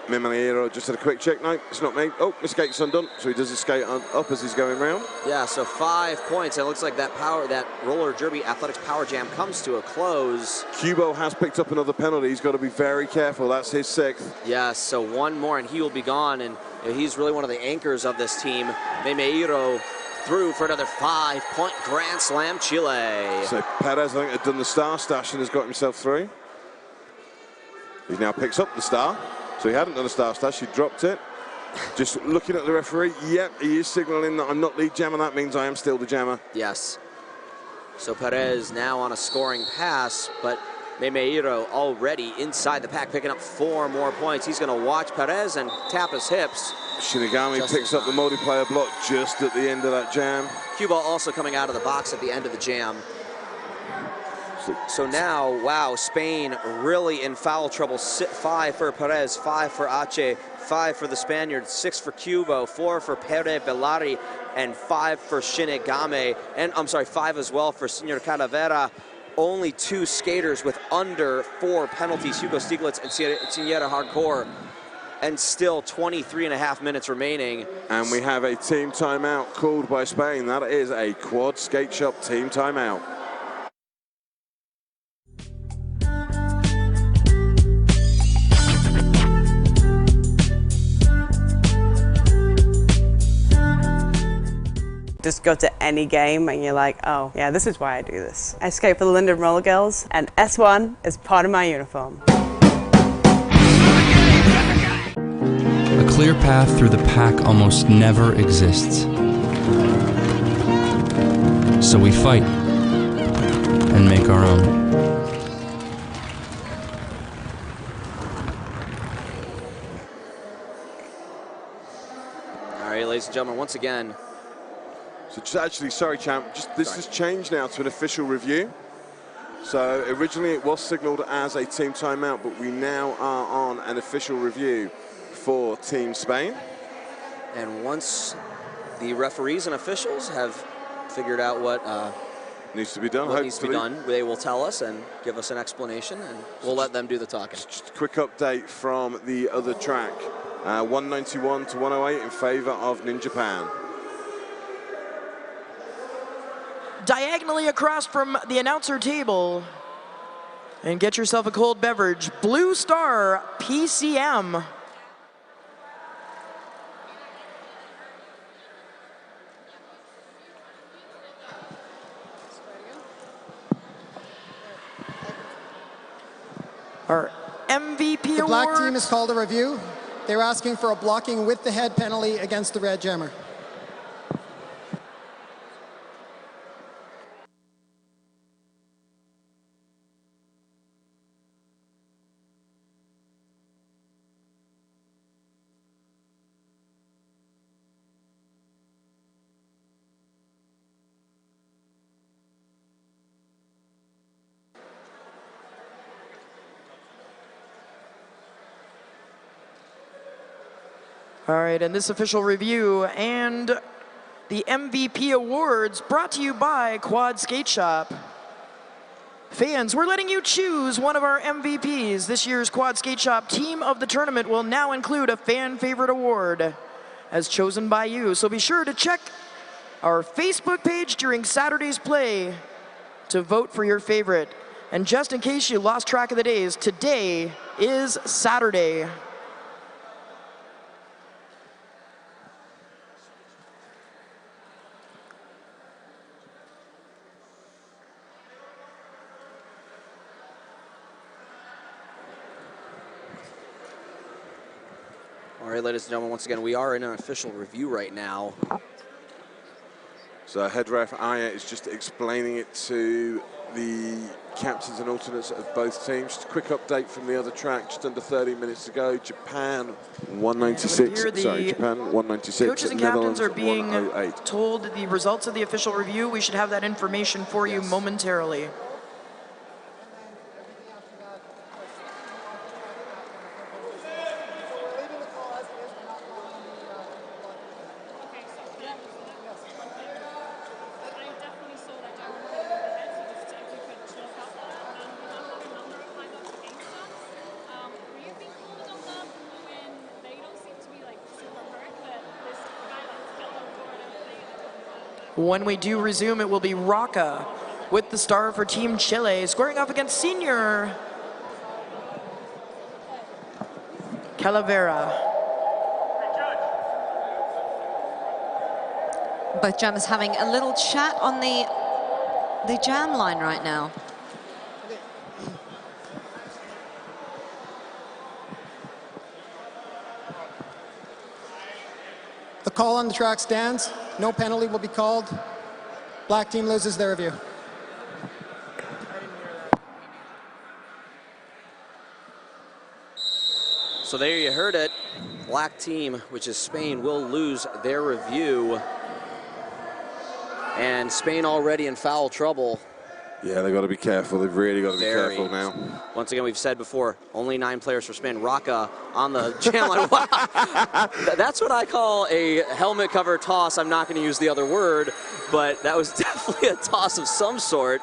Mimaliero just had a quick check. No, it's not me. Oh, my skate's undone. So he does his skate up as he's going round. Yeah, so 5 points. It looks like that roller derby athletics power jam comes to a close. Kubo has picked up another penalty. He's got to be very careful. That's his 6th. Yeah, so 1 more and he will be gone. And he's really one of the anchors of this team. Mimaliero through for another 5-point Grand Slam Chile. So Perez, I think, had done the star stash and has got himself through. He now picks up the star. So he hadn't done a star stash, he dropped it. Just looking at the referee, yep, he is signaling that I'm not lead jammer. That means I am still the jammer. Yes. So Perez now on a scoring pass, but Mimaliero already inside the pack, picking up 4 more points. He's going to watch Perez and tap his hips. Shinigami picks up the multiplayer block just at the end of that jam. Cuba also coming out of the box at the end of the jam. So now, wow, Spain really in foul trouble. 5 for Perez, 5 for Ache, 5 for the Spaniard, 6 for Cubo, 4 for Pere Bellari, and 5 for Shinigami. And I'm sorry, 5 as well for Senor Calavera. Only 2 skaters with under 4 penalties, Hugo Stieglitz and Senora Hardcore. And still 23.5 minutes remaining. And we have a team timeout called by Spain. That is a quad skate shop team timeout. Just go to any game and you're like, oh yeah, this is why I do this. I skate for the London Roller Girls and S1 is part of my uniform. A clear path through the pack almost never exists. So we fight and make our own. All right, ladies and gentlemen, once again. So just actually, sorry, champ, this has changed now to an official review. So originally it was signaled as a team timeout, but we now are on an official review for Team Spain. And once the referees and officials have figured out what needs to be done, they will tell us and give us an explanation, and we'll let them do the talking. Just a quick update from the other track. 191 to 108 in favor of Ninja Pan. Diagonally across from the announcer table, and get yourself a cold beverage, Blue Star PCM. Our MVP The award. black team is called a review. They're asking for a blocking with the head penalty against the red jammer. All right, and this official review and the MVP awards brought to you by Quad Skate Shop. Fans, we're letting you choose one of our MVPs. This year's Quad Skate Shop Team of the Tournament will now include a fan favorite award as chosen by you. So be sure to check our Facebook page during Saturday's play to vote for your favorite. And just in case you lost track of the days, today is Saturday. All right, ladies and gentlemen, once again, we are in an official review right now. So head ref Aya is just explaining it to the captains and alternates of both teams. Just a quick update from the other track, just under 30 minutes to go. Japan 196, Japan 196. Coaches and captains are being 108. told the results of the official review. We should have that information for you momentarily. When we do resume, it will be Rocca with the star for Team Chile, squaring off against Senior Calavera. Both jammers having a little chat on the jam line right now. The call on the track stands. No penalty will be called. Black team loses their review. So there you heard it. Black team, which is Spain, will lose their review. And Spain already in foul trouble. Yeah, they've got to be careful. They've really got to be careful now. Once again, we've said before, only 9 players for Spain. Rocca on the jam line. Wow. That's what I call a helmet cover toss. I'm not going to use the other word, but that was definitely a toss of some sort.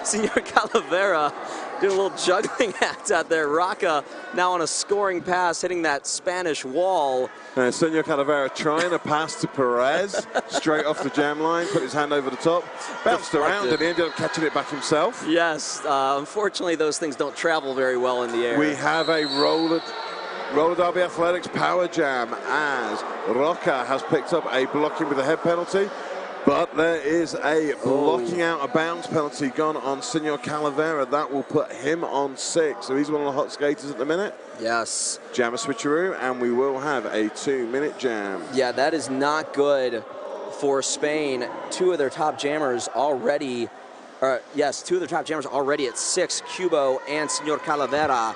Senor Calavera doing a little juggling act out there. Rocca now on a scoring pass, hitting that Spanish wall. Senor Calavera trying to pass to Perez straight off the jam line, put his hand over the top, bounced around, and he ended up catching it back himself. Yes, unfortunately those things don't travel very well in the air. We have a roller derby athletics power jam as Rocca has picked up a blocking with a head penalty. But there is a blocking out of bounds penalty gone on Senor Calavera. That will put him on 6. So he's one of the hot skaters at the minute. Yes. Jam a switcheroo, and we will have a 2-minute jam. Yeah, that is not good for Spain. 2 of their top jammers already, yes, 2 of their top jammers already at 6, Cubo and Senor Calavera.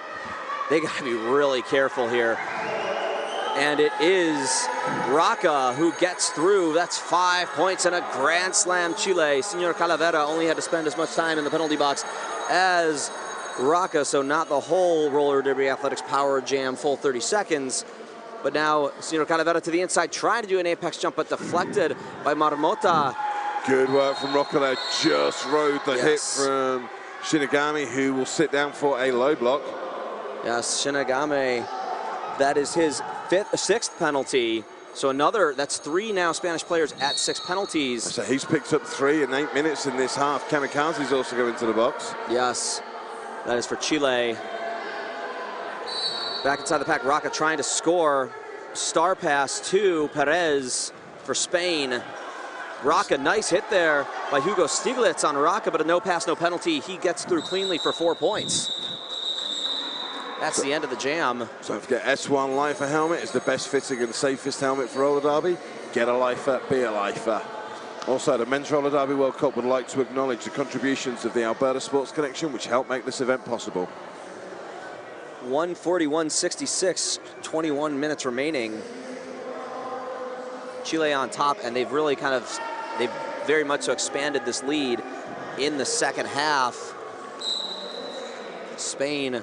They got to be really careful here. And it is Rocca who gets through. That's 5 points and a grand slam, Chile. Senor Calavera only had to spend as much time in the penalty box as Rocca, so not the whole roller derby athletics power jam full 30 seconds. But now Senor Calavera to the inside, trying to do an apex jump, but deflected by Marmota. Good work from Rocca there. Just rode the hit from Shinigami, who will sit down for a low block. Yes, Shinigami. That is his 6th penalty. So that's 3 now Spanish players at 6 penalties. So he's picked up 3 in 8 minutes in this half. Kamikaze's also going to the box. Yes, that is for Chile. Back inside the pack, Rocca trying to score. Star pass to Perez for Spain. Rocca, nice hit there by Hugo Stiglitz on Rocca, but a no pass, no penalty. He gets through cleanly for 4 points. That's the end of the jam. So don't forget, S1 Lifer helmet is the best fitting and safest helmet for roller derby. Get a lifer, be a lifer. Also, the Men's Roller Derby World Cup would like to acknowledge the contributions of the Alberta Sports Connection, which helped make this event possible. 141.66, 21 minutes remaining. Chile on top, and they've really they've very much so expanded this lead in the second half. Spain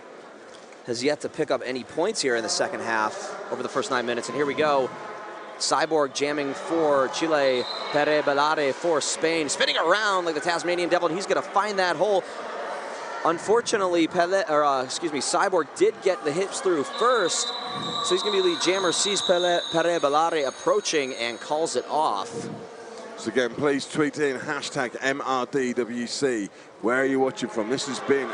has yet to pick up any points here in the second half over the first 9 minutes. And here we go. Cyborg jamming for Chile. Pere Belare for Spain. Spinning around like the Tasmanian Devil, and he's going to find that hole. Unfortunately, Cyborg did get the hips through first. So he's going to be lead jammer, sees Pere Belare approaching and calls it off. So again, please tweet in hashtag MRDWC. Where are you watching from? This has been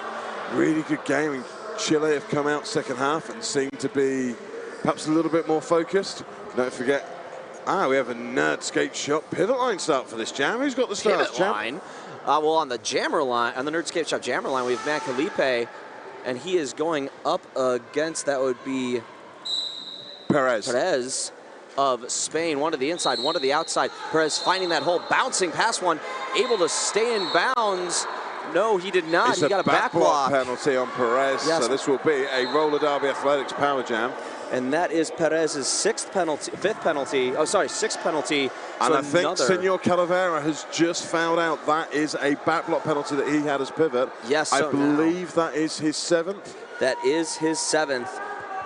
really good gaming. Chile have come out second half and seem to be perhaps a little bit more focused. Don't forget, we have a Nerd Skate Shop pivot line start for this jam. Who's got the start? Pivot line? Well, on the jammer line, on the Nerd Skate Shop jammer line, we have Matt Felipe, and he is going up against, that would be Perez of Spain. One to the inside, one to the outside. Perez finding that hole, bouncing past one, able to stay in bounds. No, he did not. It's he got a back block penalty on Perez. Yes. So this will be a roller derby athletics power jam. And that is Perez's sixth penalty. And I think Senor Calavera has just found out that is a back block penalty that he had as pivot. Yes, I believe that is his 7th. That is his 7th.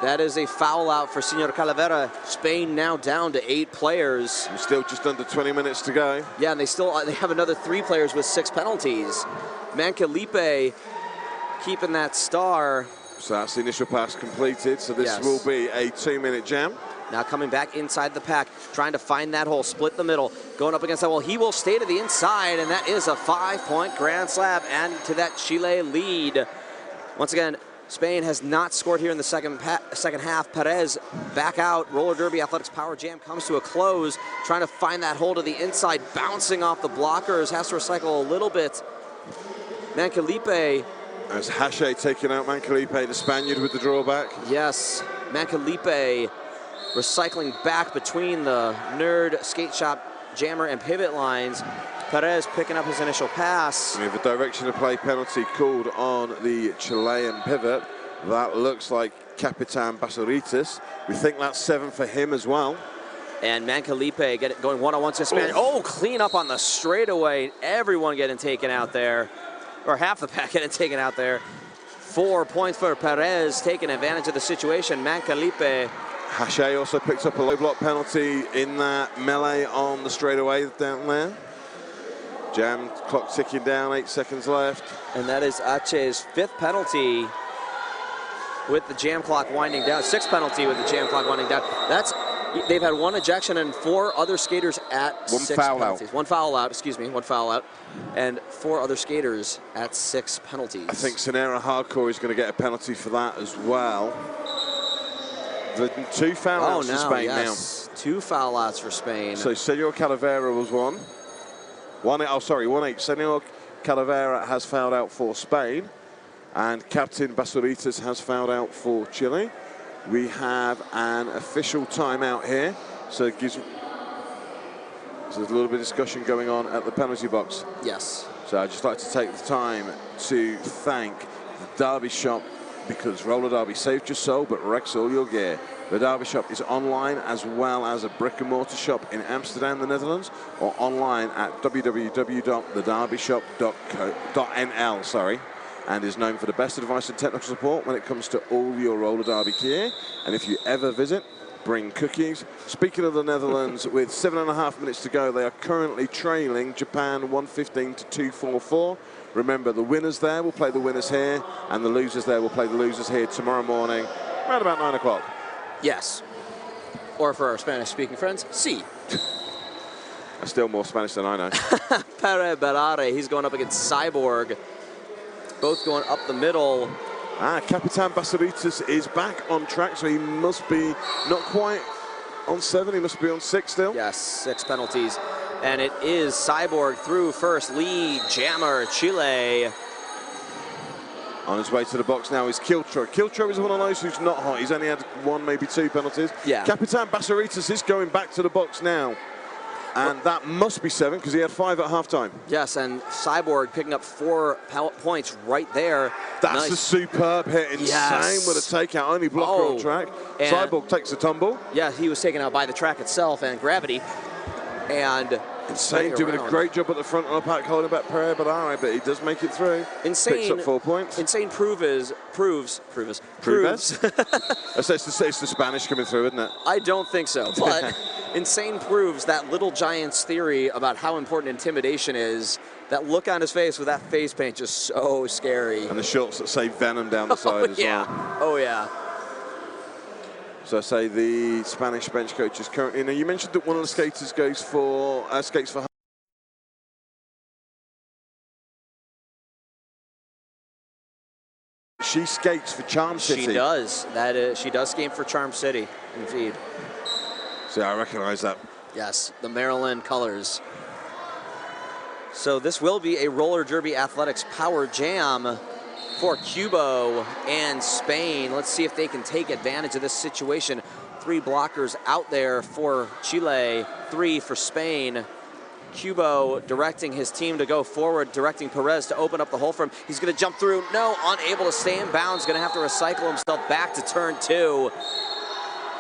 That is a foul out for Senor Calavera. Spain now down to 8 players. And still just under 20 minutes to go. Yeah, and they have another 3 players with 6 penalties. Mancalipe keeping that star. So that's the initial pass completed. So this will be a 2-minute jam. Now coming back inside the pack, trying to find that hole, split the middle, going up against that wall. He will stay to the inside, and that is a 5-point grand slam, and to that Chile lead. Once again, Spain has not scored here in the second half. Perez back out. Roller derby athletics power jam comes to a close. Trying to find that hole to the inside, bouncing off the blockers. Has to recycle a little bit. Mancalipe. As Hache taking out Mancalipe, the Spaniard with the drawback. Yes, Mancalipe recycling back between the nerd, skate shop, jammer, and pivot lines. Perez picking up his initial pass. We have a direction of play penalty called on the Chilean pivot. That looks like Capitan Basuritas. We think that's 7 for him as well. And Mancalipe going one-on-one to Spaniard. Oh, clean up on the straightaway. Everyone getting taken out there. Or half the pack getting taken out there. 4 points for Perez, taking advantage of the situation. Mancalipe. Hache also picked up a low block penalty in that melee on the straightaway down there. Jam clock ticking down, 8 seconds left. And that is Hache's 5th penalty with the jam clock winding down. 6th penalty with the jam clock winding down. They've had 1 ejection and 4 other skaters at 6 penalties. One foul out, excuse me, 1 foul out. And 4 other skaters at 6 penalties. I think Sonera Hardcore is going to get a penalty for that as well. The 2 foul outs for Spain now. 2 foul outs for Spain. So Senor Calavera was 1. 1-8. Senor Calavera has fouled out for Spain, and Captain Basuritas has fouled out for Chile. We have an official timeout here, so it gives. So there's a little bit of discussion going on at the penalty box. Yes. So I'd just like to take the time to thank the Derby Shop, because roller derby saved your soul but wrecks all your gear. The Derby Shop is online as well as a brick and mortar shop in Amsterdam, the Netherlands, or online at www.thederbyshop.nl, and is known for the best advice and technical support when it comes to all your roller derby gear. And if you ever visit, bring cookies. Speaking of the Netherlands, with 7.5 minutes to go, they are currently trailing Japan 115 to 244. Remember, the winners there will play the winners here, and the losers there will play the losers here tomorrow morning, around about 9 o'clock. Yes. Or for our Spanish-speaking friends, sí. That's still more Spanish than I know. Pere Berare, he's going up against Cyborg. Both going up the middle. Capitan Basuritas is back on track, so he must be not quite on 7, he must be on 6 still. Yes, 6 penalties. And it is Cyborg through first, lead, jammer, Chile. On his way to the box now is Kiltro. Kiltro is one of those who's not hot. He's only had 1, maybe 2 penalties. Yeah. Capitan Basuritas is going back to the box now. And that must be 7, because he had 5 at halftime. Yes, and Cyborg picking up 4 points right there. That's a superb hit. Insane with a takeout, only blocker on track. Cyborg takes a tumble. Yeah, he was taken out by the track itself and gravity. And Insane doing a great job at the front of the pack, holding back Pere Berare, but he does make it through. Insane. Picks up 4 points. Insane proves. It's the Spanish coming through, isn't it? I don't think so, but Insane proves that Little Giant's theory about how important intimidation is. That look on his face with that face paint, just so scary. And the shorts that say Venom down the side as well. Oh, yeah. So I say the Spanish bench coach is currently. Now you mentioned that one of the skaters goes for skates for. She skates for Charm City. She does. She does skate for Charm City, indeed. So I recognize that. Yes, the Maryland colors. So this will be a roller derby athletics power jam for Cuba and Spain. Let's see if they can take advantage of this situation. 3 blockers out there for Chile, 3 for Spain. Cuba directing his team to go forward, directing Perez to open up the hole for him. He's going to jump through. No, unable to stay in bounds. Going to have to recycle himself back to turn 2.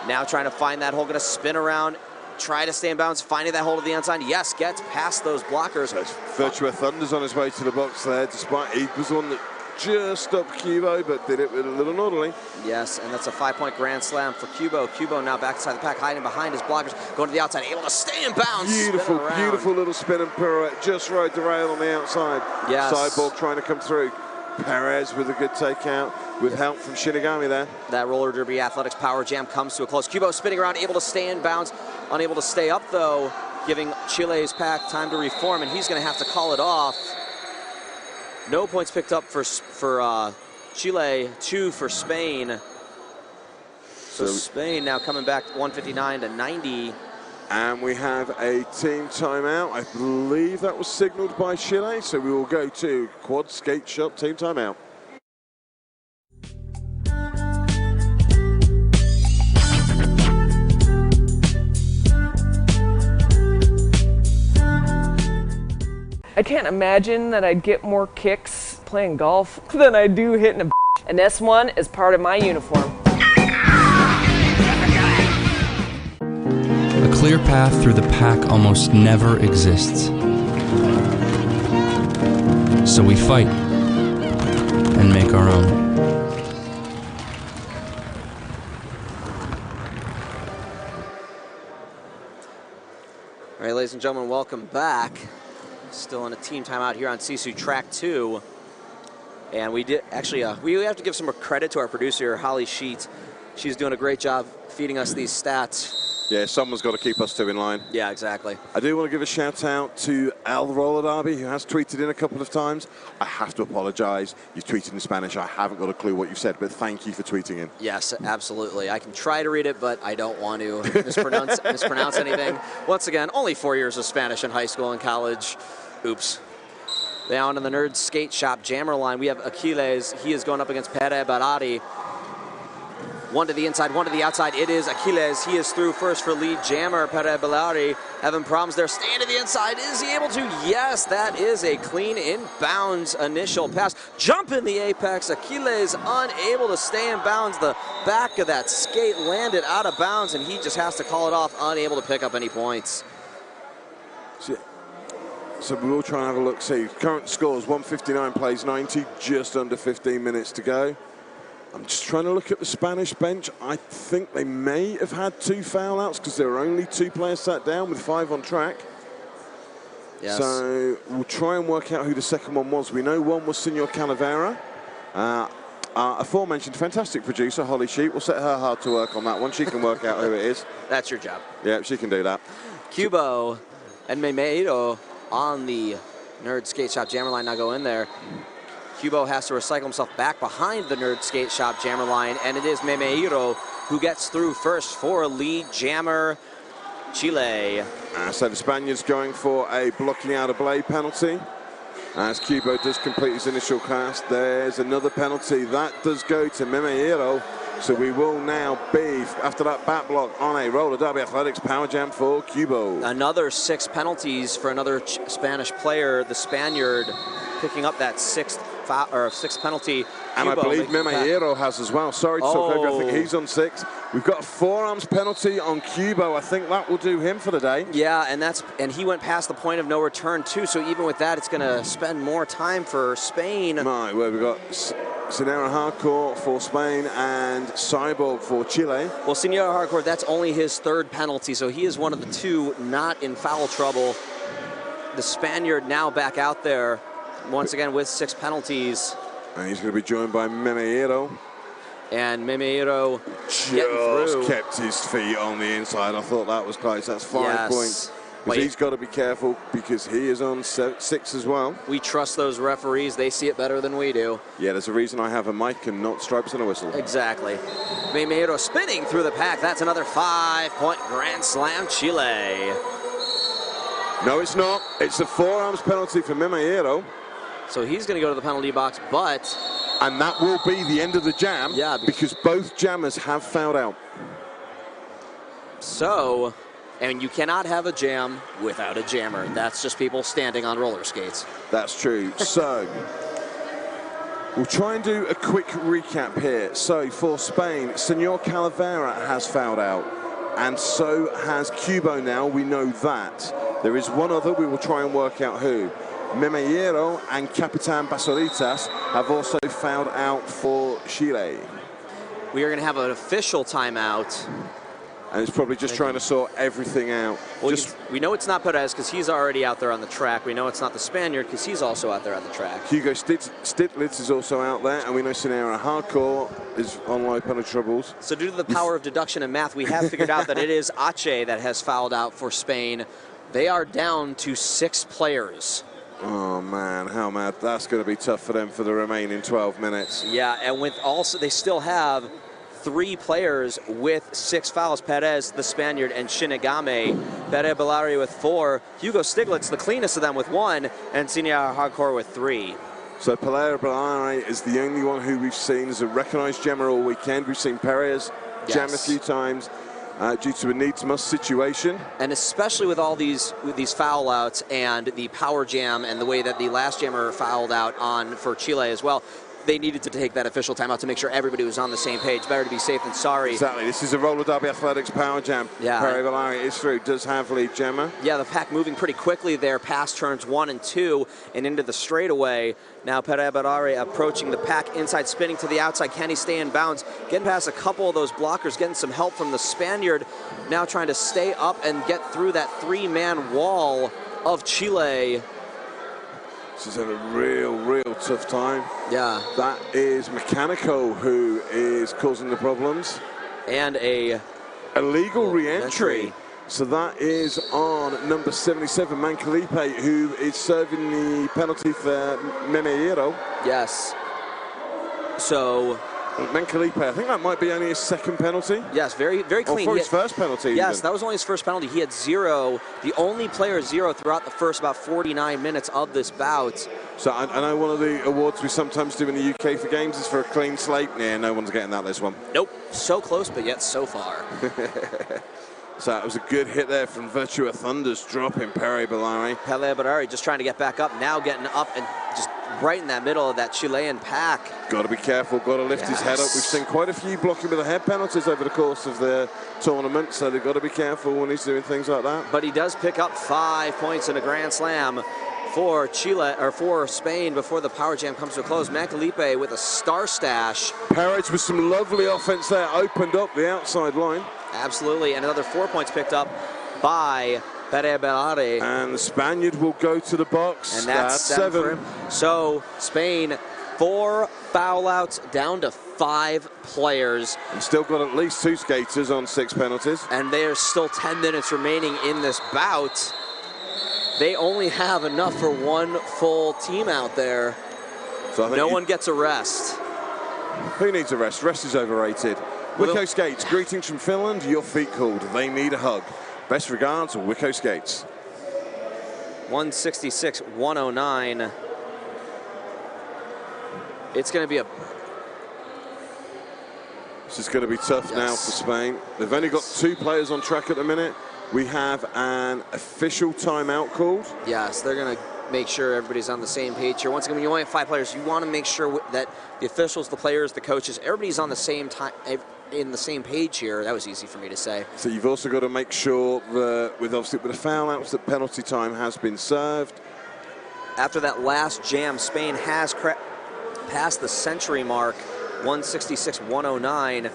Now trying to find that hole. Going to spin around, try to stay in bounds, finding that hole to the outside. Yes, gets past those blockers. Virtua Thunder's on his way to the box there, despite he was the one that just stopped Cubo, but did it with a little noodly. Yes, and that's a 5-point grand slam for Cubo. Cubo now back inside the pack, hiding behind his blockers, going to the outside, able to stay in bounds. Beautiful little spin and pirouette, just rode the rail on the outside. Yes. Cyborg trying to come through. Perez with a good takeout with help from Shinigami there. That roller derby athletics power jam comes to a close. Kubo spinning around, able to stay in bounds, unable to stay up though, giving Chile's pack time to reform, and he's going to have to call it off. No points picked up for Chile, 2 for Spain. So Spain now coming back 159 to 90. And we have a team timeout. I believe that was signaled by Chile, so we will go to quad skate shot team timeout. I can't imagine that I'd get more kicks playing golf than I do hitting a and S1 is part of my uniform. A clear path through the pack almost never exists. So we fight and make our own. All right, ladies and gentlemen, welcome back. Still in a team timeout here on Sisu Track 2. And we did actually, we have to give some credit to our producer, Holly Sheet. She's doing a great job feeding us these stats. Yeah, someone's got to keep us two in line. Yeah, exactly. I do want to give a shout out to Al Roller Derby, who has tweeted in a couple of times. I have to apologize. You've tweeted in Spanish. I haven't got a clue what you've said, but thank you for tweeting in. Yes, absolutely. I can try to read it, but I don't want to mispronounce anything. Once again, only 4 years of Spanish in high school and college. Oops. Down in the Nerd Skate Shop jammer line, we have Achilles. He is going up against Pere Barati. One to the inside, one to the outside. It is Achilles. He is through first for lead jammer. Pere Barati having problems there. Staying to the inside. Is he able to? Yes, that is a clean inbounds initial pass. Jump in the apex. Achilles unable to stay in bounds. The back of that skate landed out of bounds, and he just has to call it off, unable to pick up any points. So we will try and have a look. See, current scores, 159 plays 90, just under 15 minutes to go. I'm just trying to look at the Spanish bench. I think they may have had 2 foul outs because there were only 2 players sat down with 5 on track. Yes. So we'll try and work out who the second one was. We know one was Senor Calavera. Aforementioned fantastic producer, Holly Sheep. We'll set her hard to work on that one. She can work out who it is. That's your job. Yeah, she can do that. Kubo and Memeiro on the Nerd Skate Shop jammer line now go in there. Kubo has to recycle himself back behind the Nerd Skate Shop jammer line, and it is Memeiro who gets through first for lead jammer Chile. So the Spaniard's going for a blocking out of blade penalty. As Kubo does complete his initial cast, there's another penalty. That does go to Memeiro. So we will now be, after that back block, on a roller derby athletics power jam for Kubo. Another 6 penalties for another Spanish player, the Spaniard, picking up that sixth penalty. And Kubo I believe Memeiro has as well. Sorry to talk over, I think he's on 6. We've got a forearms penalty on Kubo. I think that will do him for the day. Yeah, and he went past the point of no return too. So even with that, it's going to spend more time for Spain. Right, well, we've got Senora Hardcore for Spain and Cyborg for Chile. Well, Senora Hardcore, that's only his 3rd penalty, so he is one of the 2 not in foul trouble. The Spaniard now back out there once again with 6 penalties. And he's going to be joined by Memeiro. And Memeiro just kept his feet on the inside. I thought that was close. That's 5 points. But he's got to be careful because he is on 6 as well. We trust those referees. They see it better than we do. Yeah, there's a reason I have a mic and not stripes and a whistle. Exactly. Memeiro spinning through the pack. That's another 5-point Grand Slam Chile. No, it's not. It's a forearms penalty for Memeiro. So he's going to go to the penalty box, but... And that will be the end of the jam, yeah, because both jammers have fouled out. So, and you cannot have a jam without a jammer. That's just people standing on roller skates. That's true. So, we'll try and do a quick recap here. So, for Spain, Senor Calavera has fouled out, and so has Kubo now. We know that. There is one other. We will try and work out who. Memeiro and Capitan Basoritas have also fouled out for Chile. We are going to have an official timeout and it's probably just trying to sort everything out. Well, we know it's not Perez because he's already out there on the track. We know it's not the Spaniard because he's also out there on the track. Hugo Stitlitz is also out there, and we know Sinera Hardcore is on low penalty troubles. So due to the power of deduction and math, we have figured out that it is Ache that has fouled out for Spain. They are down to 6 players. Oh man, how mad. That's going to be tough for them for the remaining 12 minutes. Yeah, and with also, they still have 3 players with 6 fouls. Perez, the Spaniard, and Shinigami. Pere Bellari with 4. Hugo Stiglitz, the cleanest of them, with 1. And Sinera Hardcore with 3. So Pere Bellari is the only one who we've seen as a recognized jammer all weekend. We've seen Perez jam a few times. Due to a needs-must situation. And especially with all these foul outs and the power jam and the way that the last jammer fouled out on for Chile as well, they needed to take that official timeout to make sure everybody was on the same page. Better to be safe than sorry. Exactly. This is a roller derby athletics power jam. Yeah. Pere Bellari is through, does have lead jammer. Yeah, the pack moving pretty quickly there past turns 1 and 2 and into the straightaway. Now Pere Bellari approaching the pack inside, spinning to the outside. Can he stay in bounds? Getting past a couple of those blockers, getting some help from the Spaniard. Now trying to stay up and get through that 3-man wall of Chile. This is a real tough time. Yeah. That is Mechanico who is causing the problems. And a illegal re-entry. So that is on number 77, Mancalipe, who is serving the penalty for Memeiro. Yes. So Mancalipe, I think that might be only his 2nd penalty. Yes, very clean. Or for his first penalty. Yes, even. that was only his first penalty. He had 0, the only player 0 throughout the first about 49 minutes of this bout. So I know one of the awards we sometimes do in the UK for games is for a clean slate. Yeah, no one's getting that this one. Nope, so close, but yet so far. So it was a good hit there from Virtua Thunders, dropping Pere Bellari. Pere Bellari just trying to get back up, now getting up and just right in that middle of that Chilean pack. Got to be careful, got to lift his head up. We've seen quite a few blocking with the head penalties over the course of the tournament, so they've got to be careful when he's doing things like that. But he does pick up 5 points in a Grand Slam for Chile, or for Spain, before the power jam comes to a close. Mancalipe with a star stash. Perez with some lovely offense there, opened up the outside line. Absolutely, and another 4 points picked up by Pere Bellari. And the Spaniard will go to the box. And that's 7 for him. So Spain, 4 foul outs down to 5 players. And still got at least 2 skaters on 6 penalties. And there's still 10 minutes remaining in this bout. They only have enough for 1 full team out there. So no one gets a rest. Who needs a rest? Rest is overrated. Wicco Skates, greetings from Finland. Your feet cooled. They need a hug. Best regards, Wicco Skates. 166-109. It's going to be This is going to be tough now for Spain. They've only got 2 players on track at the minute. We have an official timeout called. Yes, they're going to make sure everybody's on the same page here. Once again, when you only have 5 players, you want to make sure that the officials, the players, the coaches, everybody's on the same time, in the same page here. That was easy for me to say. So you've also got to make sure that with the foul outs, that penalty time has been served. After that last jam, Spain has passed the century mark, 166-109.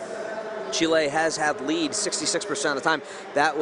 Chile has had lead 66% of the time. That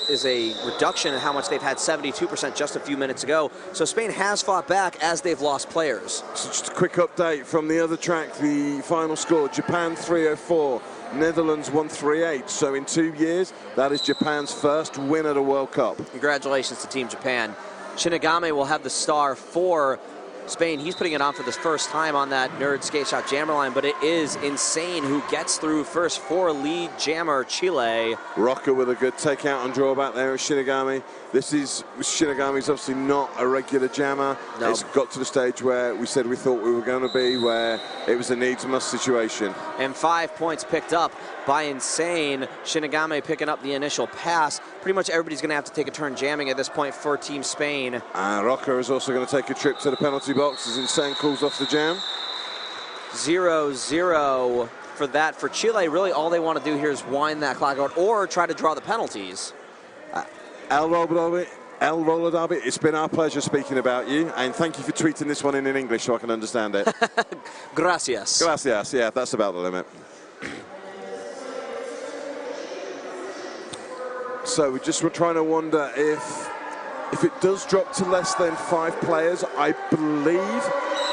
is a reduction in how much they've had, 72% just a few minutes ago. So Spain has fought back as they've lost players. So just a quick update from the other track, the final score, Japan 304, Netherlands 138. So in 2 years, that is Japan's first win at a World Cup. Congratulations to Team Japan. Shinigami will have the star for Spain. He's putting it on for the first time on that Nerd Skate Shot jammer line, but it is Insane who gets through first for lead jammer Chile. Rocker with a good takeout and drawback there of Shinigami. Shinigami's obviously not a regular jammer. No. It's got to the stage where we said we thought we were going to be, where it was a needs-must situation. And 5 points picked up by Insane. Shinigami picking up the initial pass. Pretty much everybody's going to have to take a turn jamming at this point for Team Spain. And Rocker is also going to take a trip to the penalty box as Insane calls off the jam. 0-0 for that. For Chile, really all they want to do here is wind that clock out or try to draw the penalties. El Roller Derby, it's been our pleasure speaking about you, and thank you for tweeting this one in English so I can understand it. Gracias. Gracias, yeah, that's about the limit. So we just were trying to wonder if it does drop to less than 5 players, I believe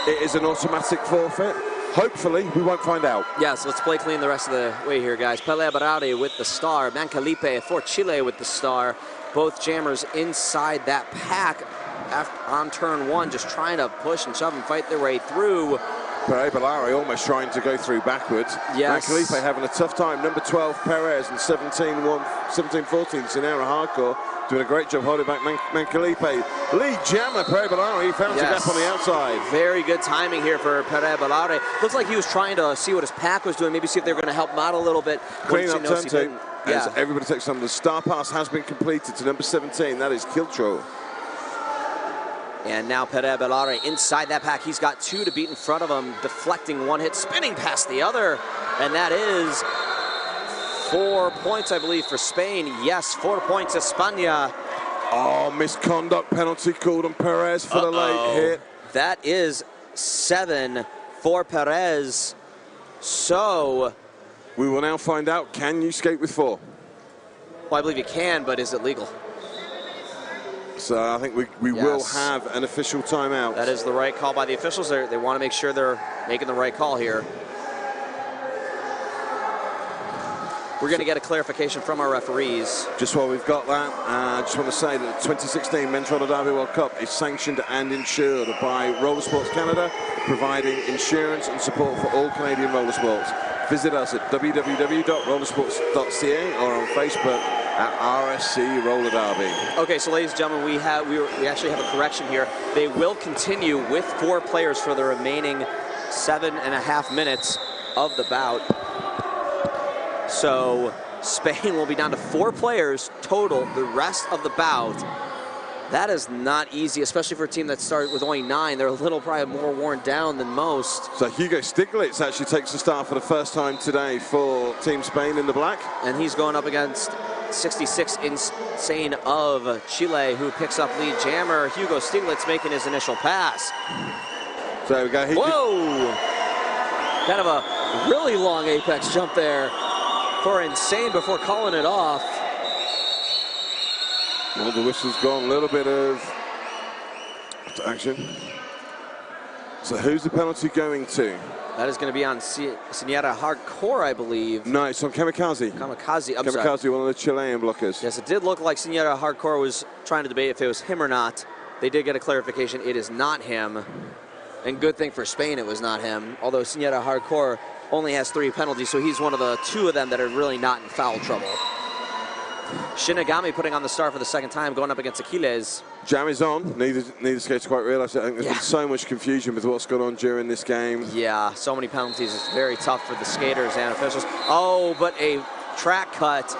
it is an automatic forfeit. Hopefully, we won't find out. Yes, let's play clean the rest of the way here, guys. Celebrado with the star, Mancalipe for Chile with the star. Both jammers inside that pack on turn 1, just trying to push and shove and fight their way through. Celebrado almost trying to go through backwards. Yes. Mancalipe having a tough time. Number 12, Perez, and 17-14, Sinera Hardcore. Doing a great job holding back Mancalipe. Lead jammer, Celebrado, he found a gap on the outside. Very good timing here for Celebrado. Looks like he was trying to see what his pack was doing, maybe see if they were going to help him out a little bit. Clean up turn 2, as everybody takes on. The star pass has been completed to number 17, that is Kiltro. And now Celebrado inside that pack. He's got 2 to beat in front of him, deflecting one hit, spinning past the other, and that is 4 points, I believe, for Spain. Yes, 4 points, España. Oh, misconduct penalty called on Perez for the late hit. That is 7 for Perez. So we will now find out, can you skate with 4? Well, I believe you can, but is it legal? So I think we will have an official timeout. That is the right call by the officials. They want to make sure they're making the right call here. We're going to get a clarification from our referees. Just while we've got that, I just want to say that the 2016 Men's Roller Derby World Cup is sanctioned and insured by Roller Sports Canada, providing insurance and support for all Canadian roller sports. Visit us at www.rollersports.ca or on Facebook at RSC Roller Derby. Okay, so ladies and gentlemen, we actually have a correction here. They will continue with 4 players for the remaining 7.5 minutes of the bout. So Spain will be down to 4 players total the rest of the bout. That is not easy, especially for a team that started with only 9. They're a little probably more worn down than most. So Hugo Stiglitz actually takes the start for the first time today for Team Spain in the black. And he's going up against 66 Insane of Chile, who picks up lead jammer. Hugo Stiglitz making his initial pass. So there we go. Whoa! Kind of a really long apex jump there for Insane before calling it off. Well, the whistle's gone. A little bit of action. So who's the penalty going to? That is going to be on Sinera Hardcore, I believe. No, it's on Kamikaze. Kamikaze, one of the Chilean blockers. Yes, it did look like Sinera Hardcore was trying to debate if it was him or not. They did get a clarification. It is not him. And good thing for Spain it was not him. Although Sinera Hardcore only has 3 penalties, so he's one of the 2 of them that are really not in foul trouble. Shinigami putting on the star for the second time, going up against Achilles. Jam is on. Neither skater quite realised it. I think there's been so much confusion with what's gone on during this game. Yeah, so many penalties. It's very tough for the skaters and officials. Oh, but a track cut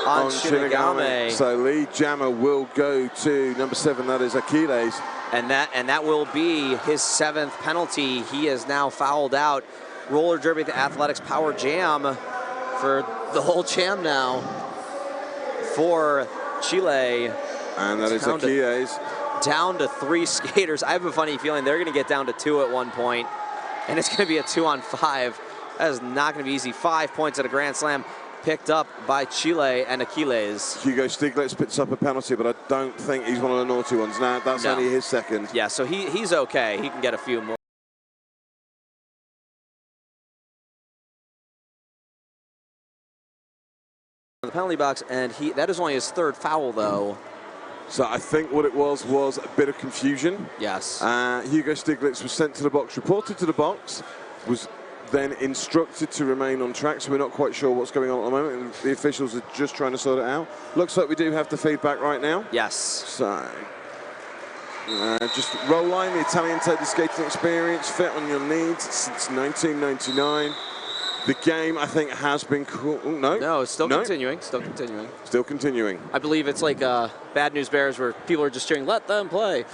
on Shinigami. So lead jammer will go to number 7, that is Achilles. And that will be his 7th penalty. He is now fouled out. Roller derby at the Athletics Power Jam for the whole jam now for Chile. And that is Achilles. Down to 3 skaters. I have a funny feeling they're going to get down to 2 at one point, and it's going to be a 2-on-5. That is not going to be easy. 5 points at a Grand Slam picked up by Chile and Achilles. Hugo Stiglitz picks up a penalty, but I don't think he's one of the naughty ones. Now that's only his 2nd. Yeah, so he's okay. He can get a few more. The penalty box, and that is only his 3rd foul, though. So I think what it was a bit of confusion. Yes. Hugo Stiglitz was sent to the box, reported to the box, was then instructed to remain on track, so we're not quite sure what's going on at the moment, and the officials are just trying to sort it out. Looks like we do have the feedback right now. Yes. So, just roll line, the Italian take the skating experience, fit on your needs since 1999. The game, I think, has been cool. Oh, no, it's still continuing. Still continuing. Still continuing. I believe it's like Bad News Bears where people are just cheering, let them play.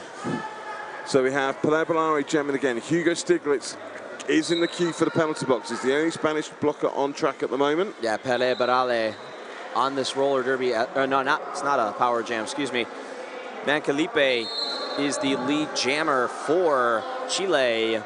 So we have Celebrado jamming again. Hugo Stiglitz is in the queue for the penalty box. He's the only Spanish blocker on track at the moment. Yeah, Celebrado on this roller derby. It's not a power jam, excuse me. Mancalipe is the lead jammer for Chile.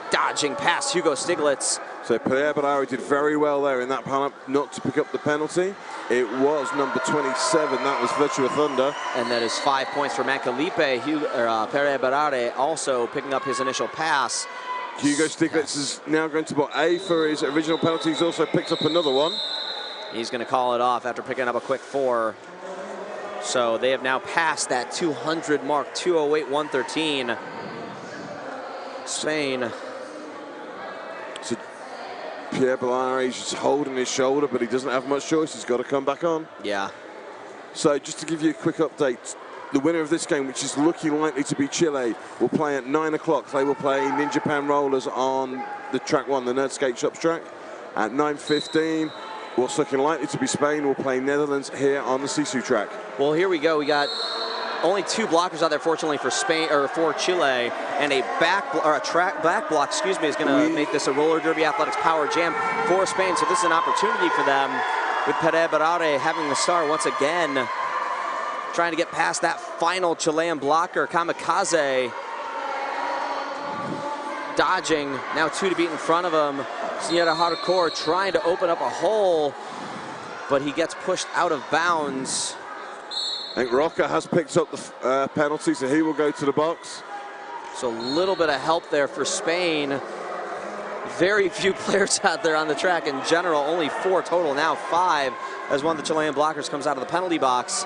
Dodging past Hugo Stiglitz. So Pierre Barari did very well there in that panel not to pick up the penalty. It was number 27, that was Virtua Thunder. And that is 5 points for Mancalipe. Pierre Barari also picking up his initial pass. Hugo Stiglitz is now going to bot A for his original penalty. He's also picked up another one. He's going to call it off after picking up a quick 4. So they have now passed that 200 mark, 208.113. Spain. So Pierre Barari's just holding his shoulder, but he doesn't have much choice. He's got to come back on. Yeah. So just to give you a quick update, the winner of this game, which is looking likely to be Chile, will play at 9 o'clock. They will play Ninja Pan Rollers on the track 1, the Nerd Skate Shops track. At 9:15, what's looking likely to be Spain will play Netherlands here on the Sisu track. Well, here we go. We got only 2 blockers out there, fortunately for Spain or for Chile, and a back block, excuse me, is going to make this a roller derby athletics power jam for Spain. So this is an opportunity for them with Pere Barare having the star once again, trying to get past that final Chilean blocker. Kamikaze dodging, now 2 to beat in front of him. Senora Hardcore trying to open up a hole, but he gets pushed out of bounds. I think Roca has picked up the penalty, so he will go to the box. So a little bit of help there for Spain. Very few players out there on the track in general, only 4 total, now 5, as one of the Chilean blockers comes out of the penalty box.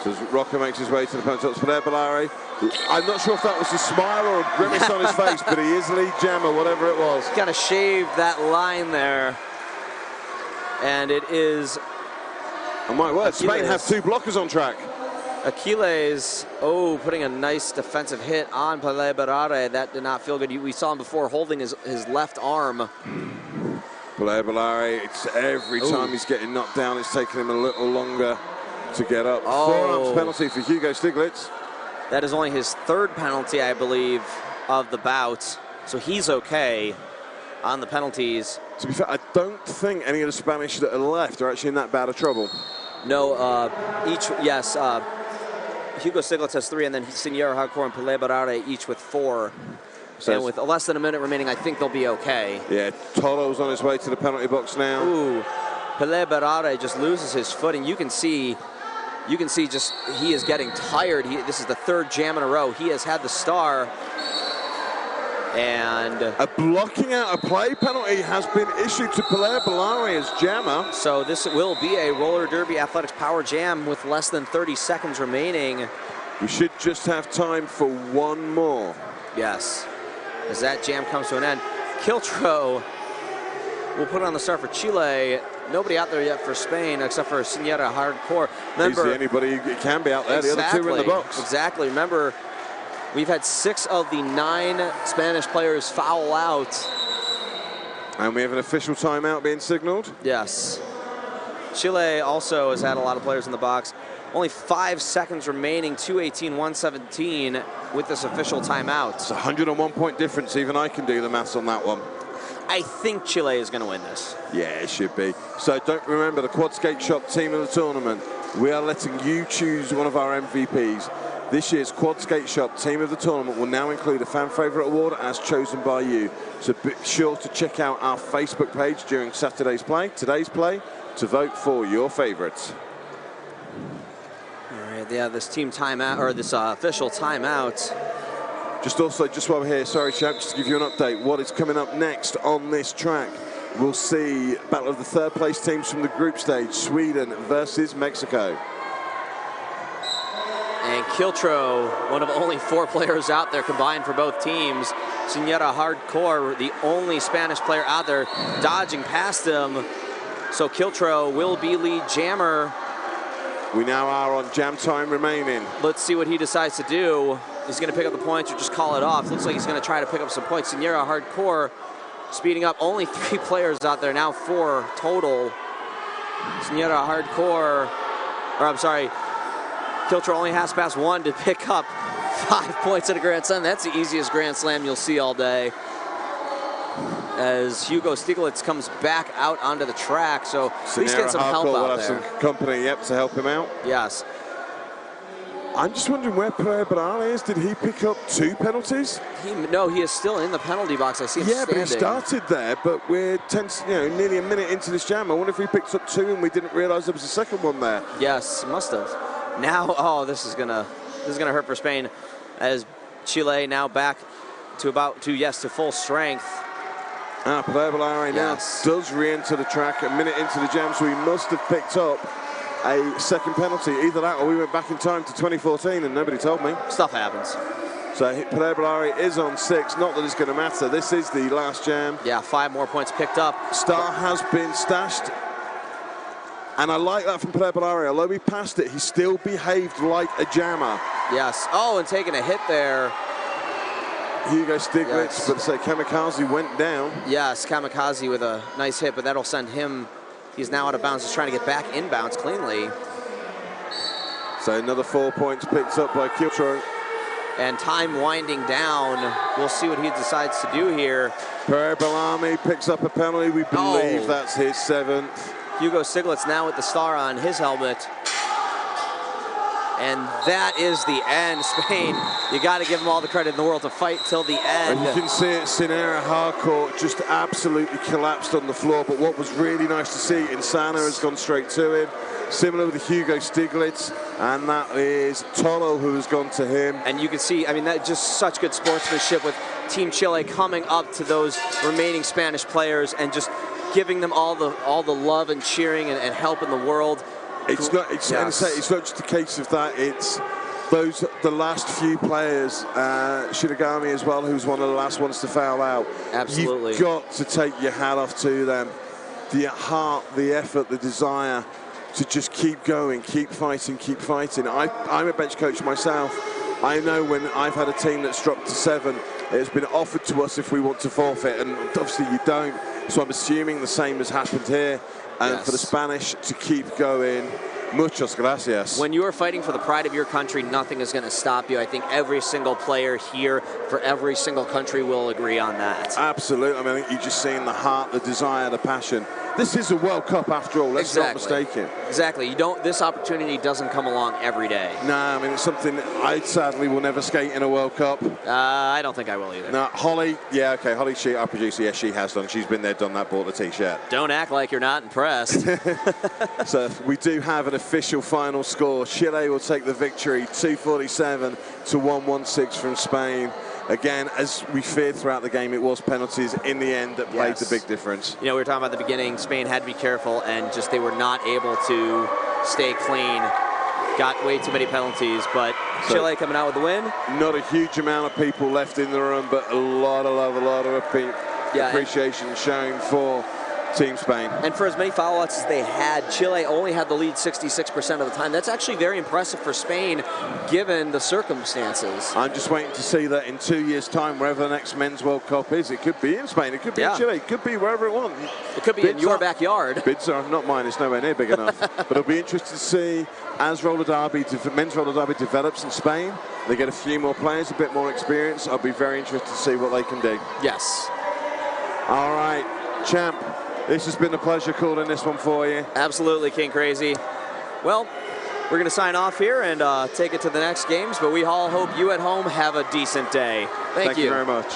So as Roca makes his way to the penalty box for Barari. I'm not sure if that was a smile or a grimace on his face, but he is lead jammer, whatever it was. Kind of shaved that line there. And it is... Oh my word, Spain have 2 blockers on track. Aquiles, putting a nice defensive hit on Pele Barare. That did not feel good. We saw him before holding his left arm. Pele Barare, it's every time he's getting knocked down, it's taking him a little longer to get up. 4-arms penalty for Hugo Stiglitz. That is only his 3rd penalty, I believe, of the bout. So he's okay on the penalties. To be fair, I don't think any of the Spanish that are left are actually in that bad of trouble. No, Hugo Stiglitz has 3, and then Senora Hardcore and Pele Barare each with 4. So and with less than a minute remaining, I think they'll be okay. Yeah, Toro's on his way to the penalty box now. Pele Barare just loses his footing. You can see just he is getting tired. This is the 3rd jam in a row. He has had the star. And a blocking out a play penalty has been issued to Pele Barare as jammer. So this will be a roller derby athletics power jam with less than 30 seconds remaining. We should just have time for 1 more. Yes, as that jam comes to an end. Kiltro will put on the start for Chile. Nobody out there yet for Spain except for Senora Hardcore. Remember, he's the anybody who can be out there. Exactly, the other 2 are in the box. Exactly. Remember, we've had 6 of the 9 Spanish players foul out. And we have an official timeout being signaled. Yes. Chile also has had a lot of players in the box. Only 5 seconds remaining, 2:18.117 with this official timeout. It's a 101-point difference. Even I can do the maths on that one. I think Chile is going to win this. Yeah, it should be. So don't remember the Quad Skate Shop team of the tournament. We are letting you choose one of our MVPs. This year's Quad Skate Shop team of the tournament will now include a fan favorite award as chosen by you. So be sure to check out our Facebook page during today's play, to vote for your favorites. All right, yeah, this team timeout, or this official timeout. Just while we're here, sorry, chap, just to give you an update, what is coming up next on this track? We'll see battle of the 3rd place teams from the group stage, Sweden versus Mexico. And Kiltro, one of only 4 players out there combined for both teams. Senora Hardcore, the only Spanish player out there, dodging past him. So Kiltro will be lead jammer. We now are on jam time remaining. Let's see what he decides to do. He's going to pick up the points or just call it off. Looks like he's going to try to pick up some points. Senora Hardcore speeding up. Only 3 players out there, now 4 total. Senora Hardcore, or I'm sorry, Kiltro only has past 1 to pick up 5 points at a Grand Slam. That's the easiest Grand Slam you'll see all day. As Hugo Stiglitz comes back out onto the track, so he's getting some help out there. Some company, to help him out. Yes. I'm just wondering where Pereira is. Did he pick up 2 penalties? No, he is still in the penalty box. I see him standing. But he started there, but we're nearly a minute into this jam. I wonder if he picked up 2 and we didn't realize there was a second one there. Yes, must have. Now, oh, this is gonna hurt for Spain, as Chile now back to to full strength. Pereira now does re-enter the track a minute into the jam, so he must have picked up a second penalty. Either that or we went back in time to 2014 and nobody told me. Stuff happens. So Pereira is on 6. Not that it's going to matter. This is the last jam. Yeah, 5 more points picked up. Star has been stashed. And I like that from Pereira. Although he passed it, he still behaved like a jammer. Yes. Oh, and taking a hit there. Hugo Stiglitz, but say Kamikaze went down. Yes, Kamikaze with a nice hit, but that'll send him. He's now out of bounds. He's trying to get back inbounds cleanly. So another 4 points picked up by Kiltro. And time winding down. We'll see what he decides to do here. Pereira picks up a penalty. We believe that's his 7th. Hugo Stiglitz now with the star on his helmet. And that is the end. Spain, you got to give them all the credit in the world to fight till the end. And you can see it, Sinera Harcourt just absolutely collapsed on the floor. But what was really nice to see, Insana has gone straight to him. Similar with Hugo Stiglitz, and that is Tolo who has gone to him. And you can see, I mean, that just such good sportsmanship with Team Chile coming up to those remaining Spanish players and just giving them all the love and cheering and help in the world. It's not just a case of that. It's the last few players, Shiragami as well, who's one of the last ones to foul out. Absolutely. You've got to take your hat off to them. The heart, the effort, the desire to just keep going, keep fighting, keep fighting. I'm a bench coach myself. I know when I've had a team that's dropped to 7, it's been offered to us if we want to forfeit, and obviously you don't. So I'm assuming the same has happened here. And for the Spanish to keep going, muchas gracias. When you are fighting for the pride of your country, nothing is going to stop you. I think every single player here for every single country will agree on that. Absolutely. I mean, I think you're just seeing the heart, the desire, the passion. This is a World Cup after all. Let's not mistake it. Exactly. This opportunity doesn't come along every day. No, I mean, it's something I sadly will never skate in a World Cup. I don't think I will either. No, Holly, yeah, okay, Holly, our producer, yes, she has done. She's been there, done that, bought the T-shirt. Don't act like you're not impressed. So we do have an official final score. Chile will take the victory, 247 to 116 from Spain. Again, as we feared throughout the game, it was penalties in the end that played the big difference. You know, we were talking about at the beginning, Spain had to be careful, and just they were not able to stay clean. Got way too many penalties, but Chile coming out with the win. Not a huge amount of people left in the room, but a lot of love, a lot of appreciation shown for Team Spain. And for as many foul-outs as they had, Chile only had the lead 66% of the time. That's actually very impressive for Spain, given the circumstances. I'm just waiting to see that in 2 years' time, wherever the next Men's World Cup is. It could be in Spain, it could be in Chile, it could be wherever it wants. It could be in your backyard. Bids are not mine, it's nowhere near big enough. But it'll be interesting to see as men's roller derby develops in Spain. They get a few more players, a bit more experience. I'll be very interested to see what they can do. Yes. All right, champ. This has been a pleasure calling this one for you. Absolutely, King Crazy. Well, we're going to sign off here and take it to the next games, but we all hope you at home have a decent day. Thank you very much.